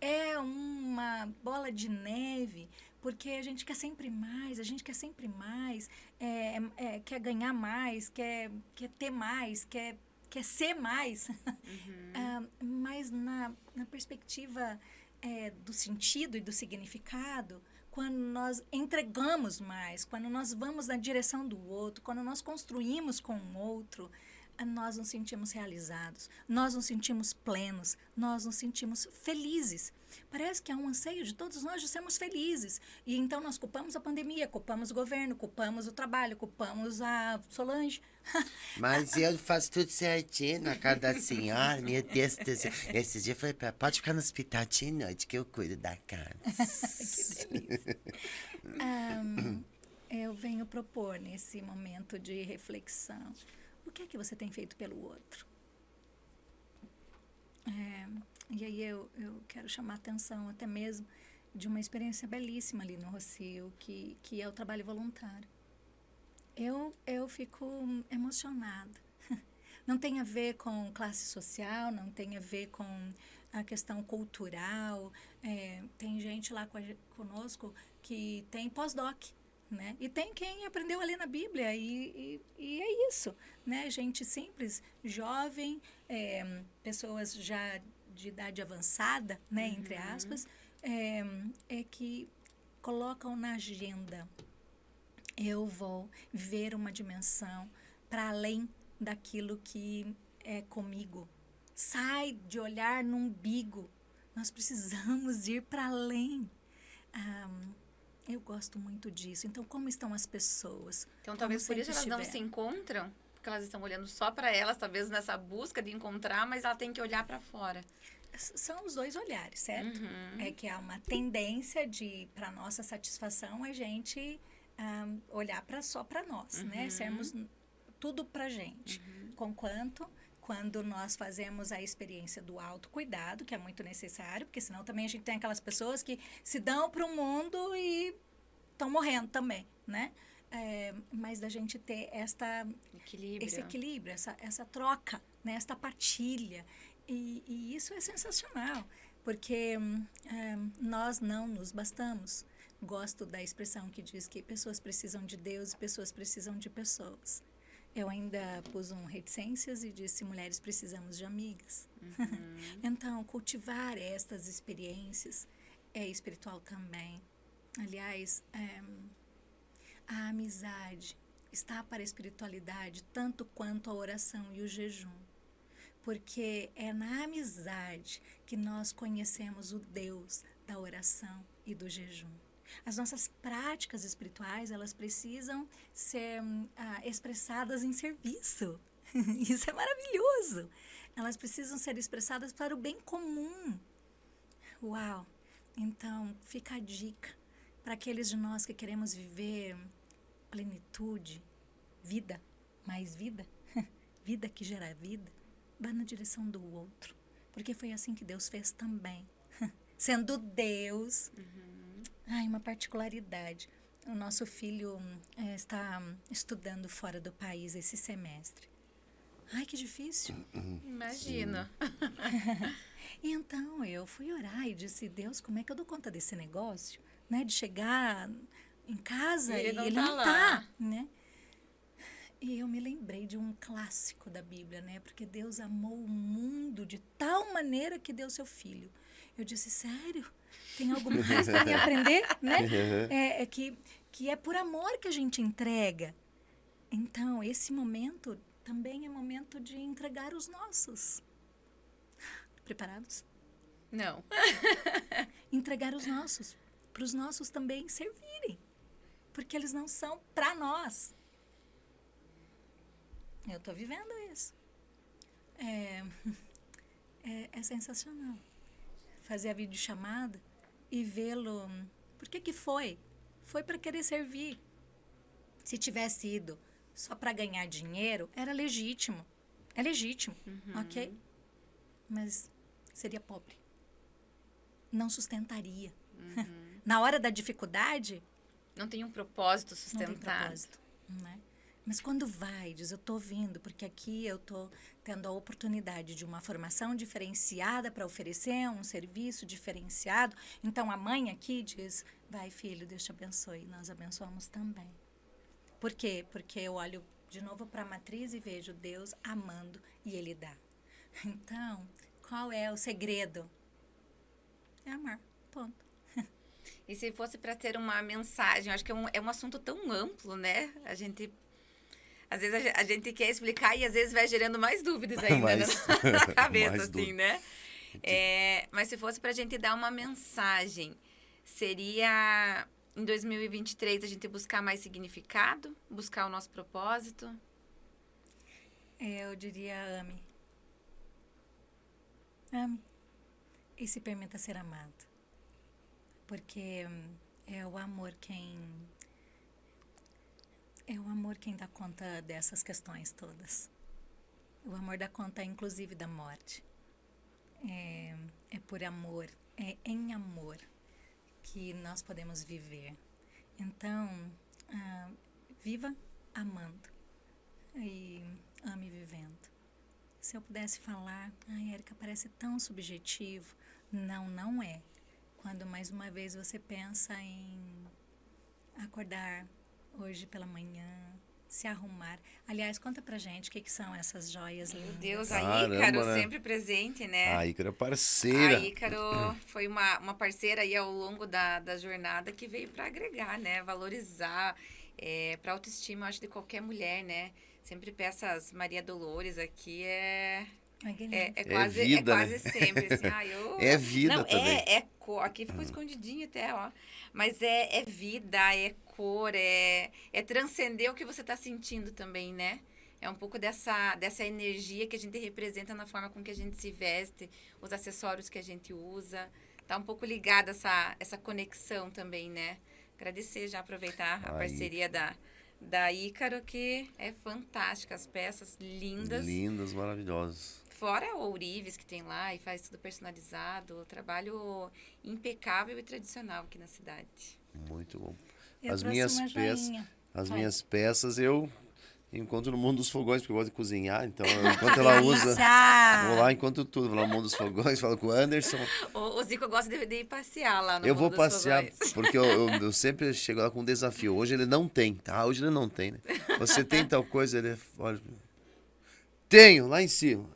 é uma bola de neve, porque a gente quer sempre mais, quer ganhar mais, quer ter mais, quer ser mais. Mas na perspectiva do sentido e do significado, quando nós entregamos mais, quando nós vamos na direção do outro, quando nós construímos com o outro, nós nos sentimos realizados, nós nos sentimos plenos, nós nos sentimos felizes. Parece que há um anseio de todos nós de sermos felizes. E então nós culpamos a pandemia, culpamos o governo, culpamos o trabalho, culpamos a Solange. Mas eu faço tudo certinho na casa da senhora. Meu Deus do céu. Esse dia foi pra... Pode ficar no hospital de noite que eu cuido da casa. Que delícia. Eu venho propor nesse momento de reflexão. O que é que você tem feito pelo outro? E aí eu quero chamar a atenção até mesmo de uma experiência belíssima ali no Rocio, que é o trabalho voluntário. Eu fico emocionada. Não tem a ver com classe social, não tem a ver com a questão cultural. Tem gente lá conosco que tem pós-doc, né? E tem quem aprendeu a ler na Bíblia, e é isso, né? Gente simples, jovem, pessoas já de idade avançada, né? Entre aspas, que colocam na agenda: eu vou ver uma dimensão para além daquilo que é comigo. Sai de olhar no umbigo. Nós precisamos ir para além. Eu gosto muito disso. Então, como estão as pessoas? Então, talvez por isso elas não se encontram, porque elas estão olhando só para elas, talvez nessa busca de encontrar, mas ela tem que olhar para fora. São os dois olhares, certo? É que há uma tendência de, para nossa satisfação, a gente olhar só para nós, né? Sermos tudo pra gente. Conquanto, quando nós fazemos a experiência do autocuidado, que é muito necessário, porque senão também a gente tem aquelas pessoas que se dão para o mundo e estão morrendo também, né? Mas da gente ter esse equilíbrio, essa troca, né? Essa partilha. E isso é sensacional, porque nós não nos bastamos. Gosto da expressão que diz que pessoas precisam de Deus e pessoas precisam de pessoas. Eu ainda pus reticências e disse: mulheres precisamos de amigas. Então, cultivar estas experiências é espiritual também. Aliás, a amizade está para a espiritualidade tanto quanto a oração e o jejum. Porque é na amizade que nós conhecemos o Deus da oração e do jejum. As nossas práticas espirituais, elas precisam ser expressadas em serviço. Isso é maravilhoso. Elas precisam ser expressadas para o bem comum. Uau! Então, fica a dica para aqueles de nós que queremos viver plenitude, vida, mais vida, vida que gera vida, vá na direção do outro. Porque foi assim que Deus fez também. Sendo Deus... uma particularidade. O nosso filho está estudando fora do país esse semestre. Ai, que difícil. Imagino. E então eu fui orar e disse: Deus, como é que eu dou conta desse negócio? Né? De chegar em casa e ele não tá, né? E eu me lembrei de um clássico da Bíblia, né? Porque Deus amou o mundo de tal maneira que deu seu filho. Eu disse: sério? Tem algo mais para me aprender, né? Que é por amor que a gente entrega. Então, esse momento também é momento de entregar os nossos. Preparados? Não. Entregar os nossos, para os nossos também servirem. Porque eles não são para nós. Eu estou vivendo isso. É sensacional. Fazer a videochamada e vê-lo. Por que foi? Foi para querer servir. Se tivesse ido só para ganhar dinheiro, era legítimo. É legítimo, ok? Mas seria pobre. Não sustentaria. Na hora da dificuldade... Não tem um propósito sustentado. Não tem propósito, né? Mas quando vai, diz: eu estou vindo, porque aqui eu estou tendo a oportunidade de uma formação diferenciada para oferecer um serviço diferenciado. Então, a mãe aqui diz: vai, filho, Deus te abençoe. Nós abençoamos também. Por quê? Porque eu olho de novo para a matriz e vejo Deus amando e Ele dá. Então, qual é o segredo? É amar, ponto. E se fosse para ter uma mensagem, eu acho que é um assunto tão amplo, né? A gente Às vezes a gente quer explicar e às vezes vai gerando mais dúvidas ainda na cabeça, mais assim, dúvida. né? Mas se fosse pra gente dar uma mensagem, seria em 2023 a gente buscar mais significado, buscar o nosso propósito? Eu diria ame. Ame. E se permita ser amado. Porque é o amor quem dá conta dessas questões todas. O amor dá conta, inclusive, da morte. É por amor, é em amor que nós podemos viver. Então, viva amando e ame vivendo. Se eu pudesse falar, Érica, parece tão subjetivo. Não é. Quando mais uma vez você pensa em acordar hoje pela manhã, se arrumar. Aliás, conta pra gente o que são essas joias lindas. Meu Deus, a Caramba, Ícaro né? sempre presente, né? A Ícaro é parceira. A Ícaro foi uma parceira aí ao longo da jornada que veio para agregar, né? Valorizar, para autoestima, acho, de qualquer mulher, né? Sempre peço as Maria Dolores aqui, Ai, que lindo. quase, vida, quase né? sempre, assim. É vida Não, também. aqui ficou escondidinho até, ó. Mas é vida, é cor, é transcender o que você tá sentindo também, né? É um pouco dessa energia que a gente representa na forma com que a gente se veste, os acessórios que a gente usa. Tá um pouco ligada essa conexão também, né? Agradecer, já aproveitar a parceria da Ícaro, que é fantástica, as peças lindas. Lindas, maravilhosas. Fora o ourives que tem lá e faz tudo personalizado, trabalho impecável e tradicional aqui na cidade. Muito bom. Eu As trouxe minhas uma peças, joinha. minhas peças eu encontro no mundo dos fogões, porque eu gosto de cozinhar, então enquanto ela usa, vou lá, encontro tudo, vou lá no mundo dos fogões, falo com o Anderson. O Zico gosta de ir passear lá no Eu vou Mundo dos passear, Fogões. porque eu sempre chego lá com um desafio. Hoje ele não tem, tá? Hoje ele não tem, né? Você tem tal coisa, ele olha, tenho, lá em cima.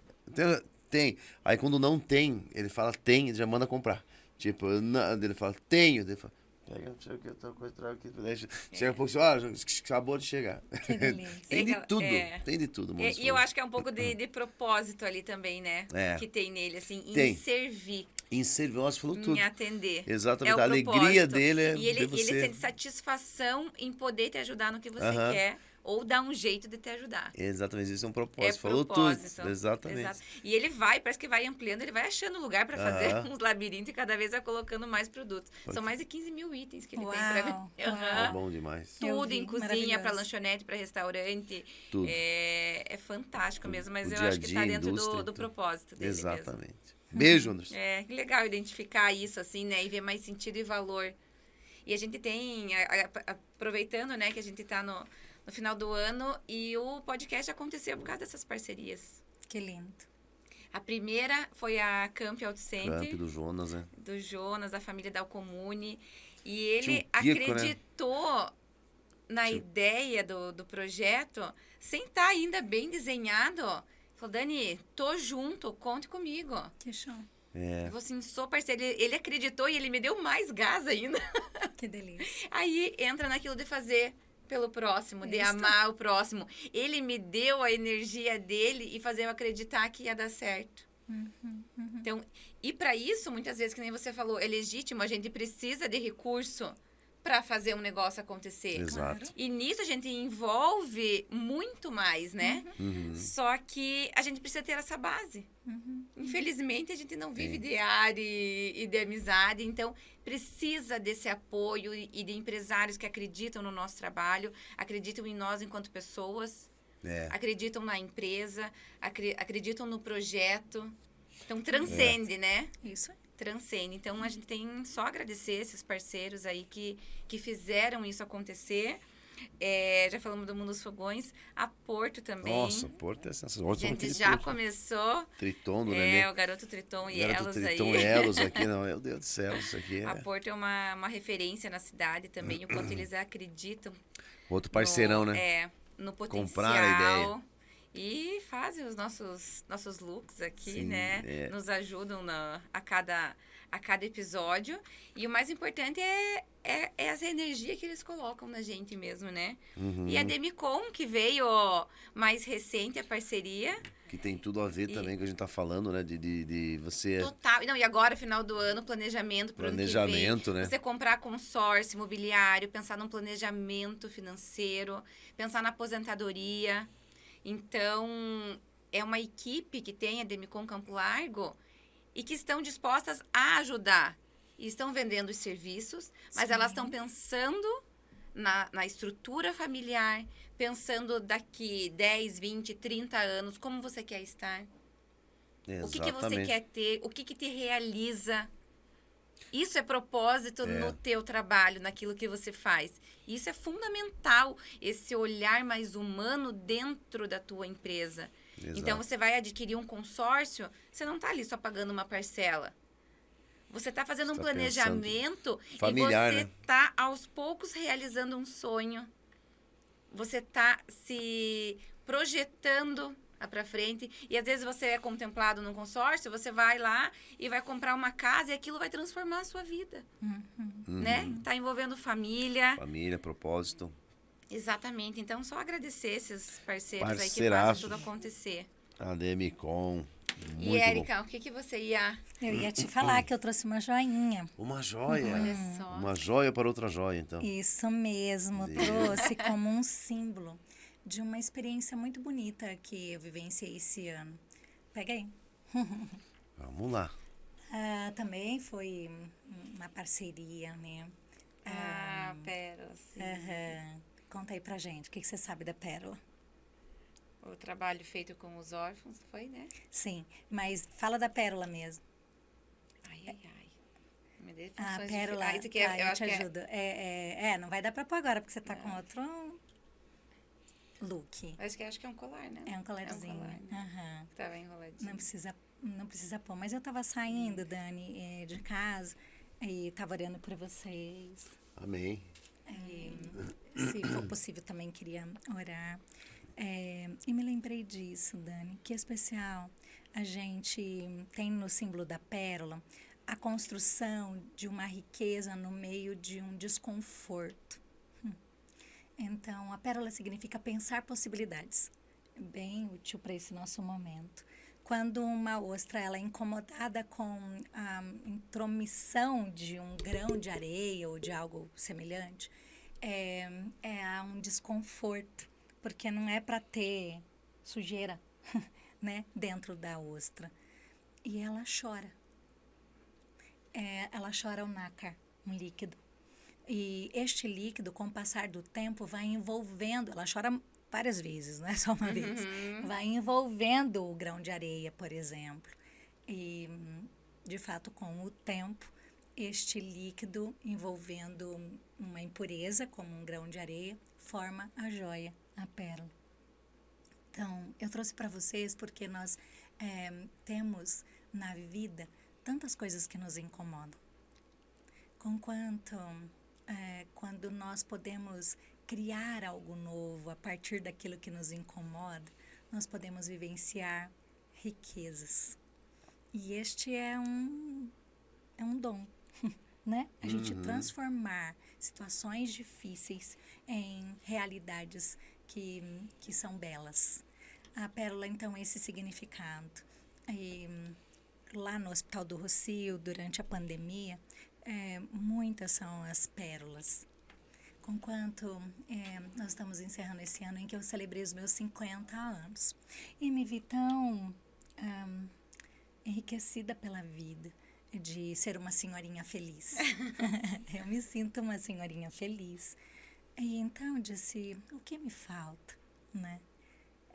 Tem. Aí quando não tem, ele fala tem, ele já manda comprar. Tipo, ele fala, tenho, ele fala, pega, não sei o que, tal coisa, traga aqui. Chega um pouco assim, acabou de chegar. Que delícia. Tem de tudo, É. tem de tudo. E eu acho que é um pouco de propósito ali também, né? É. Que tem nele, assim, Tem. em servir, Em servir, nossa, falou tudo. em atender. Exatamente, É o a alegria propósito. dele é E ele ver você... sente satisfação em poder te ajudar no que você Aham. quer ou dar um jeito de te ajudar. Exatamente, isso é um É propósito. Falou propósito. tudo. Exatamente. Exato. E ele parece que vai ampliando, ele vai achando lugar para fazer Aham. uns labirintos e cada vez vai colocando mais produtos. São mais de 15 mil itens que ele tem Uau, para ver. uau. É bom demais. Eu Tudo vi, em cozinha, maravilhoso. para lanchonete, para restaurante. Tudo. É fantástico mesmo, mas O eu dia a acho que dia, tá a dentro indústria, do tudo. propósito dele mesmo. Exatamente. Beijo, Anderson. Que legal identificar isso, assim, né? E ver mais sentido e valor. E a gente tem, aproveitando, né, que a gente tá no final do ano e o podcast aconteceu por causa dessas parcerias. Que lindo. A primeira foi a Camp Auto Center, Camp do Jonas, né? do Jonas, da família Dalcomune. E ele Tinha um Kiko, acreditou na ideia do projeto sem estar ainda bem desenhado. Falou, Dani, tô junto, conte comigo. Que show. É. Eu falei assim, sou parceiro. Ele acreditou e ele me deu mais gás ainda. Que delícia. Aí entra naquilo de fazer pelo próximo, de Isso. amar o próximo. Ele me deu a energia dele e fazer eu acreditar que ia dar certo. Então, e para isso, muitas vezes, que nem você falou, é legítimo, a gente precisa de recurso para fazer um negócio acontecer. Exato. E nisso a gente envolve muito mais, né? Uhum. Só que a gente precisa ter essa base. Infelizmente, a gente não vive Sim. de ar e de amizade, então precisa desse apoio e de empresários que acreditam no nosso trabalho, acreditam em nós enquanto pessoas, É. acreditam na empresa, acreditam no projeto. Então, transcende, né? Isso aí. Transcende. Então, a gente tem só agradecer esses parceiros aí que fizeram isso acontecer. Já falamos do Mundo dos Fogões. A Porto também. Nossa, Porto é sensacional. A gente já começou. Triton do Nenê. O Garoto Triton e Garoto Elos Triton aí. Elos aqui, não. Meu Deus do céu, isso aqui A é Porto é uma referência na cidade também, o quanto eles acreditam outro parceirão, né? no potencial. Compraram a ideia. E fazem os nossos looks aqui, Sim, né? Nos ajudam a cada episódio. E o mais importante é essa energia que eles colocam na gente mesmo, né? E a Demicon, que veio mais recente, a parceria. Que tem tudo a ver também com a gente tá falando, né? De você... Total. Não, e agora, final do ano, planejamento para o ano que vem. Planejamento, né? Você comprar consórcio imobiliário, pensar num planejamento financeiro, pensar na aposentadoria. Então, é uma equipe que tem a Demicon Campo Largo e que estão dispostas a ajudar. E estão vendendo os serviços, mas elas estão pensando na estrutura familiar, pensando daqui 10, 20, 30 anos, como você quer estar. Exatamente. O que você quer ter, o que te realiza. Isso é propósito no teu trabalho, naquilo que você faz. Isso é fundamental, esse olhar mais humano dentro da tua empresa. Exato. Então, você vai adquirir um consórcio, você não está ali só pagando uma parcela. Você está fazendo um planejamento familiar, e você né? está, aos poucos, realizando um sonho. Você está se projetando para frente. E, às vezes, você é contemplado num consórcio, você vai lá e vai comprar uma casa e aquilo vai transformar a sua vida. Né? Tá envolvendo família. Família, propósito. Exatamente. Então, só agradecer esses parceiros aí que Parceiraços. fazem tudo acontecer. A Demicon. E, Muito Érica, o que você ia... Eu ia te falar que eu trouxe uma joinha. bom. Uma joia. Olha só. Uma joia para outra joia, então. Isso mesmo, trouxe como um símbolo de uma experiência muito bonita que eu vivenciei esse ano. Pega aí. Vamos lá. Também foi uma parceria, né? Pérola, sim. Conta aí pra gente, o que você sabe da Pérola? O trabalho feito com os órfãos foi, né? Sim, mas fala da Pérola mesmo. Ai. Me dê A funções Pérola, diferentes. Que eu eu acho te que ajudo. Não vai dar pra pôr agora, porque você tá com outro look. Acho que é um colar, né? É um colarzinho. É um colar, né? Tava enroladinho. Não precisa pôr. Mas eu tava saindo, Dani, de casa e tava orando por vocês. Amém. Se for possível, também queria orar. E me lembrei disso, Dani, que especial. A gente tem no símbolo da pérola a construção de uma riqueza no meio de um desconforto. Então, a pérola significa pensar possibilidades. Bem útil para esse nosso momento. Quando uma ostra ela é incomodada com a intromissão de um grão de areia ou de algo semelhante, há um desconforto, porque não é para ter sujeira, né, dentro da ostra. E ela chora. Ela chora o nácar, um líquido. E este líquido, com o passar do tempo, vai envolvendo, ela chora várias vezes, não é só uma vez, vai envolvendo o grão de areia, por exemplo. E, de fato, com o tempo, este líquido envolvendo uma impureza, como um grão de areia, forma a joia, a pérola. Então, eu trouxe para vocês porque nós temos na vida tantas coisas que nos incomodam. Quando nós podemos criar algo novo a partir daquilo que nos incomoda, nós podemos vivenciar riquezas. E este é um dom, né? A gente transformar situações difíceis em realidades que são belas. A pérola, então, é esse significado. E lá no Hospital do Rocio, durante a pandemia, muitas são as pérolas. Conquanto nós estamos encerrando esse ano em que eu celebrei os meus 50 anos. E me vi tão enriquecida pela vida, de ser uma senhorinha feliz. Eu me sinto uma senhorinha feliz. E então eu disse, o que me falta, né?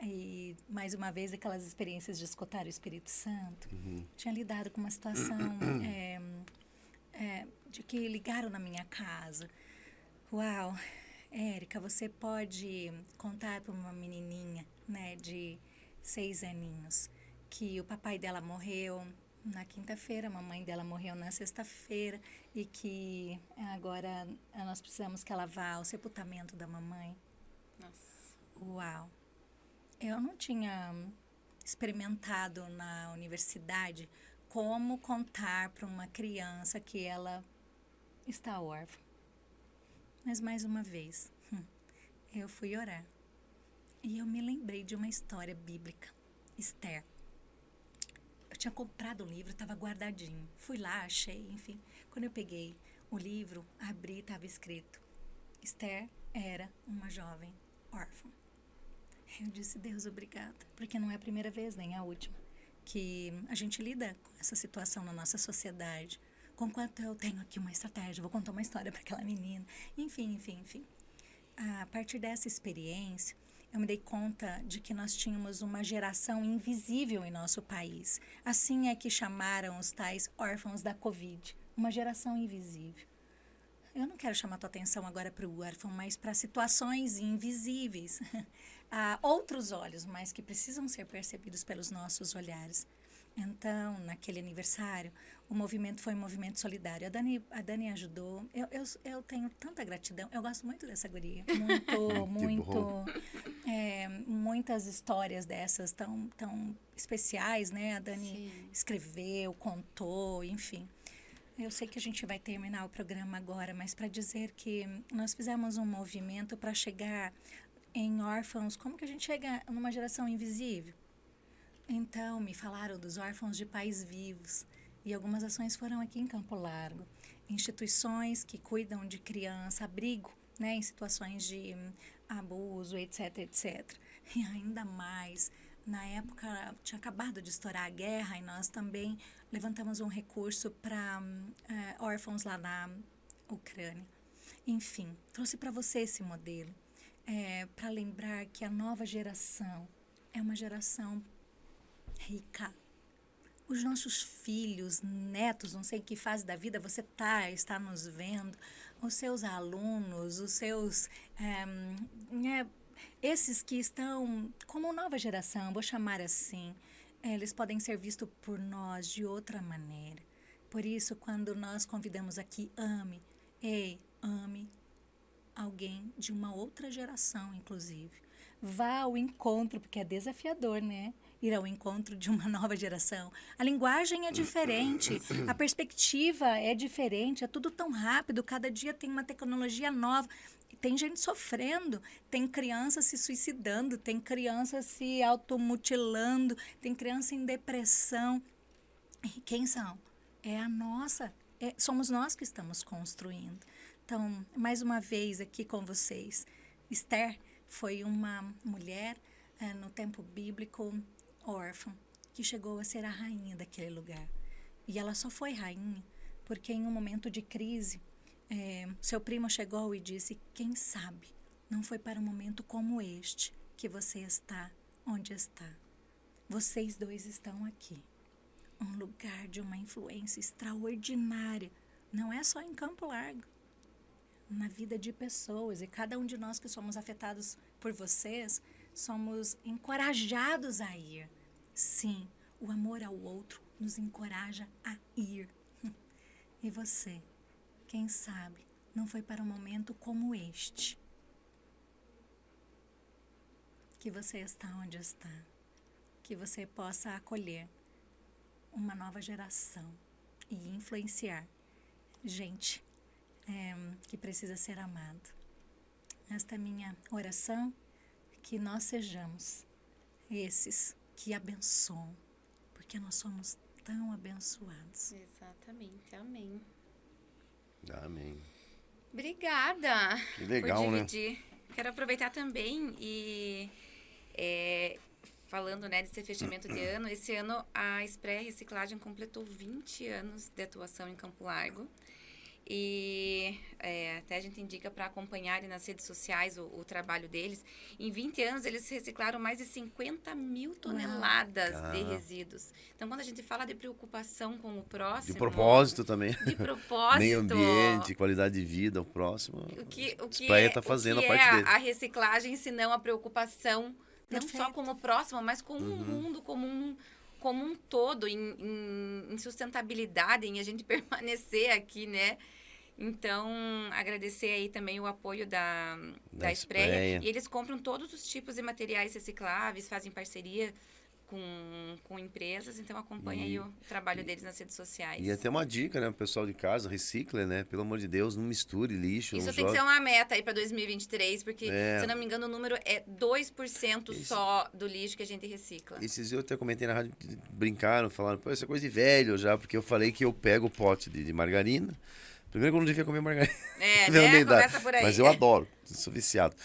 E, mais uma vez, aquelas experiências de escutar o Espírito Santo. Tinha lidado com uma situação de que ligaram na minha casa. Uau, Érica, você pode contar para uma menininha, né, de 6 aninhos, que o papai dela morreu na quinta-feira, a mamãe dela morreu na sexta-feira e que agora nós precisamos que ela vá ao sepultamento da mamãe. Nossa. Uau! eu não tinha experimentado na universidade como contar para uma criança que ela está órfã. Mas mais uma vez, eu fui orar. E eu me lembrei de uma história bíblica, Esther. Eu tinha comprado um livro, estava guardadinho. Fui lá, achei, enfim. Quando eu peguei o livro, abri, estava escrito: Esther era uma jovem órfã. Eu disse: Deus, obrigada. Porque não é a primeira vez, nem a última, que a gente lida com essa situação na nossa sociedade. Conquanto eu tenho aqui uma estratégia, vou contar uma história para aquela menina. Enfim. A partir dessa experiência, eu me dei conta de que nós tínhamos uma geração invisível em nosso país. Assim é que chamaram os tais órfãos da Covid. Uma geração invisível. Eu não quero chamar a tua atenção agora para o órfão, mas para situações invisíveis. Há outros olhos, mas que precisam ser percebidos pelos nossos olhares. Então, naquele aniversário, o movimento foi um movimento solidário. A Dani ajudou. Eu tenho tanta gratidão. Eu gosto muito dessa guria. Muitas histórias dessas tão especiais, né? A Dani escreveu, contou, enfim. Eu sei que a gente vai terminar o programa agora, mas para dizer que nós fizemos um movimento para chegar em órfãos. Como que a gente chega numa geração invisível? Então, me falaram dos órfãos de pais vivos. E algumas ações foram aqui em Campo Largo. Instituições que cuidam de criança, abrigo, né, em situações de abuso, etc. E ainda mais, na época, tinha acabado de estourar a guerra e nós também levantamos um recurso para órfãos lá na Ucrânia. Enfim, trouxe para você esse modelo, para lembrar que a nova geração é uma geração rica. Os nossos filhos, netos, não sei em que fase da vida você está nos vendo, os seus alunos, os seus... esses que estão como nova geração, vou chamar assim, eles podem ser vistos por nós de outra maneira. Por isso, quando nós convidamos aqui, ame alguém de uma outra geração, inclusive. Vá ao encontro, porque é desafiador, né? Ir ao encontro de uma nova geração. A linguagem é diferente, a perspectiva é diferente, é tudo tão rápido, cada dia tem uma tecnologia nova. Tem gente sofrendo, tem criança se suicidando, tem criança se automutilando, tem criança em depressão. E quem são? Somos nós que estamos construindo. Então, mais uma vez aqui com vocês, Esther foi uma mulher, no tempo bíblico, órfã, que chegou a ser a rainha daquele lugar. E ela só foi rainha porque em um momento de crise, seu primo chegou e disse: quem sabe não foi para um momento como este que você está onde está. Vocês dois estão aqui. Um lugar de uma influência extraordinária. Não é só em Campo Largo. Na vida de pessoas. E cada um de nós que somos afetados por vocês, somos encorajados a ir. Sim, o amor ao outro nos encoraja a ir. E você, quem sabe, não foi para um momento como este que você está onde está. Que você possa acolher uma nova geração e influenciar gente que precisa ser amado. Esta é a minha oração, que nós sejamos esses que abençoam, porque nós somos tão abençoados. Exatamente, amém. Amém. Obrigada. Que legal, por né? dividir. Quero aproveitar também e falando, né, desse fechamento de ano, esse ano a Spré Reciclagem completou 20 anos de atuação em Campo Largo. E até a gente indica para acompanharem nas redes sociais o trabalho deles. Em 20 anos, eles reciclaram mais de 50 mil toneladas de resíduos. Então, quando a gente fala de preocupação com o próximo... De propósito também. De propósito. Meio ambiente, qualidade de vida, o próximo. O que está fazendo a parte dele. A reciclagem, se não a preocupação, não só com o próximo, mas com o mundo, como um todo, em sustentabilidade, em a gente permanecer aqui, né? Então, agradecer aí também o apoio da Espreia. Espreia. E eles compram todos os tipos de materiais recicláveis, fazem parceria com empresas, então acompanha aí o trabalho deles nas redes sociais. E até uma dica, né, o pessoal de casa, recicle, né? Pelo amor de Deus, não misture lixo. Isso não tem que jogue. ser uma meta aí para 2023, porque, se eu não me engano, o número é 2% só do lixo que a gente recicla. Esses dias eu até comentei na rádio, brincaram, falaram, pô, isso é coisa de velho já, porque eu falei que eu pego o pote de margarina. Primeiro que eu não devia comer margarina. Né? Começa por aí. Mas eu adoro, sou viciado.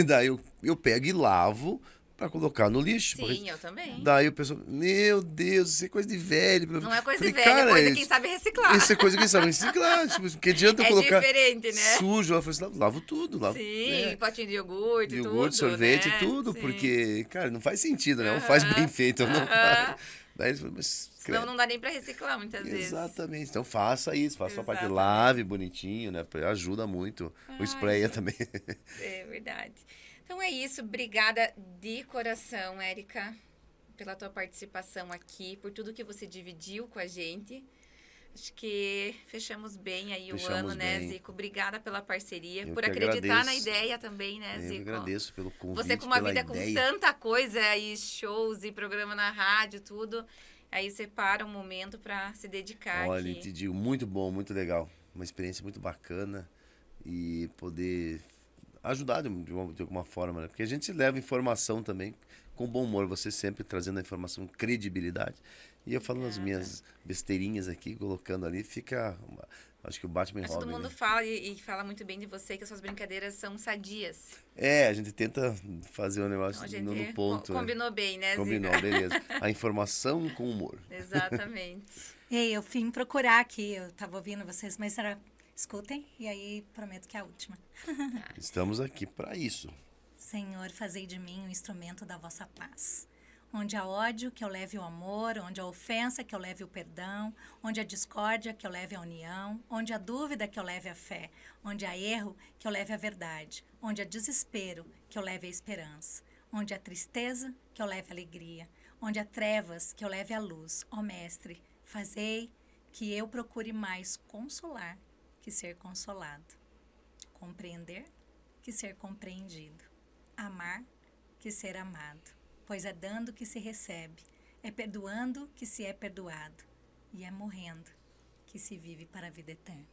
Daí eu pego e lavo pra colocar no lixo. Sim, eu também. Daí o pessoal, meu Deus, isso é coisa de velho. Não é coisa Falei, de velho, cara, é coisa de quem sabe reciclar. Isso é coisa de quem sabe reciclar. Tipo, que adianta eu colocar diferente, né? sujo? Eu falei assim, lavo tudo. Sim, potinho de iogurte, tudo, sorvete, né? tudo. Sim. Porque, cara, não faz sentido, né? Ou faz bem feito ou não faz. Daí eles falaram, mas... Senão não dá nem pra reciclar muitas vezes. Exatamente. Então faça isso, faça a sua parte, lave bonitinho, né? Ajuda muito. O spray também. É verdade. Então é isso. Obrigada de coração, Érica, pela tua participação aqui, por tudo que você dividiu com a gente. Acho que fechamos bem aí o ano, né, Zico? Obrigada pela parceria, por acreditar na ideia também, né, Zico? Eu agradeço pelo convite, você com uma vida com tanta coisa, aí shows e programa na rádio, tudo, aí separa um momento para se dedicar. Olha, te digo, muito bom, muito legal. Uma experiência muito bacana e poder ajudar de alguma forma, né? Porque a gente se leva informação também com bom humor, você sempre trazendo a informação com credibilidade. E eu falando as minhas besteirinhas aqui, colocando ali, fica... Acho que o Batman Mas Robin, todo mundo né? fala e fala muito bem de você, que as suas brincadeiras são sadias. A gente tenta fazer o negócio então, no ponto. Combinou bem, né, Zico? Combinou, beleza. A informação com humor. Exatamente. Ei, eu vim procurar aqui, eu tava ouvindo vocês, mas era... Escutem, e aí prometo que é a última. Estamos aqui para isso. Senhor, fazei de mim um instrumento da vossa paz. Onde há ódio, que eu leve o amor. Onde há ofensa, que eu leve o perdão. Onde há discórdia, que eu leve a união. Onde há dúvida, que eu leve a fé. Onde há erro, que eu leve a verdade. Onde há desespero, que eu leve a esperança. Onde há tristeza, que eu leve a alegria. Onde há trevas, que eu leve a luz. Ó Mestre, fazei que eu procure mais consolar que ser consolado. Compreender que ser compreendido. Amar que ser amado. Pois é dando que se recebe, é perdoando que se é perdoado, e é morrendo que se vive para a vida eterna.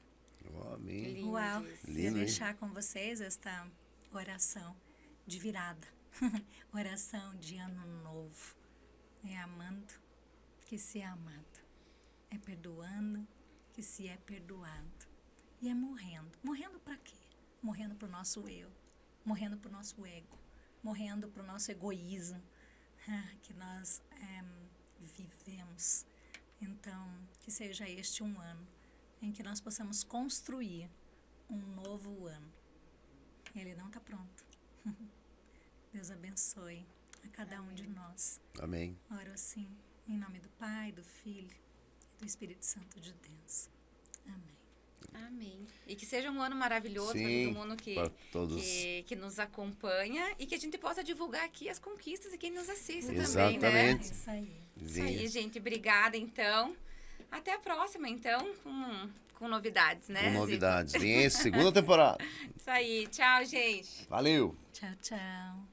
Amém. Uau! Lindo, Vou deixar com vocês esta oração de virada, oração de ano novo. É amando que se é amado, é perdoando que se é perdoado, e é morrendo. Morrendo para quê? Morrendo para o nosso eu, morrendo para o nosso ego, morrendo para o nosso egoísmo, que nós vivemos. Então, que seja este um ano em que nós possamos construir um novo ano. Ele não está pronto. Deus abençoe a cada um de nós. Amém. Oro assim, em nome do Pai, do Filho e do Espírito Santo de Deus. Amém. Amém. E que seja um ano maravilhoso para todo mundo que nos acompanha e que a gente possa divulgar aqui as conquistas e quem nos assiste também, né? Isso aí. Isso aí, gente. Obrigada, então. Até a próxima, então, com novidades, né? Com novidades. Vem segunda temporada. Isso aí. Tchau, gente. Valeu. Tchau, tchau.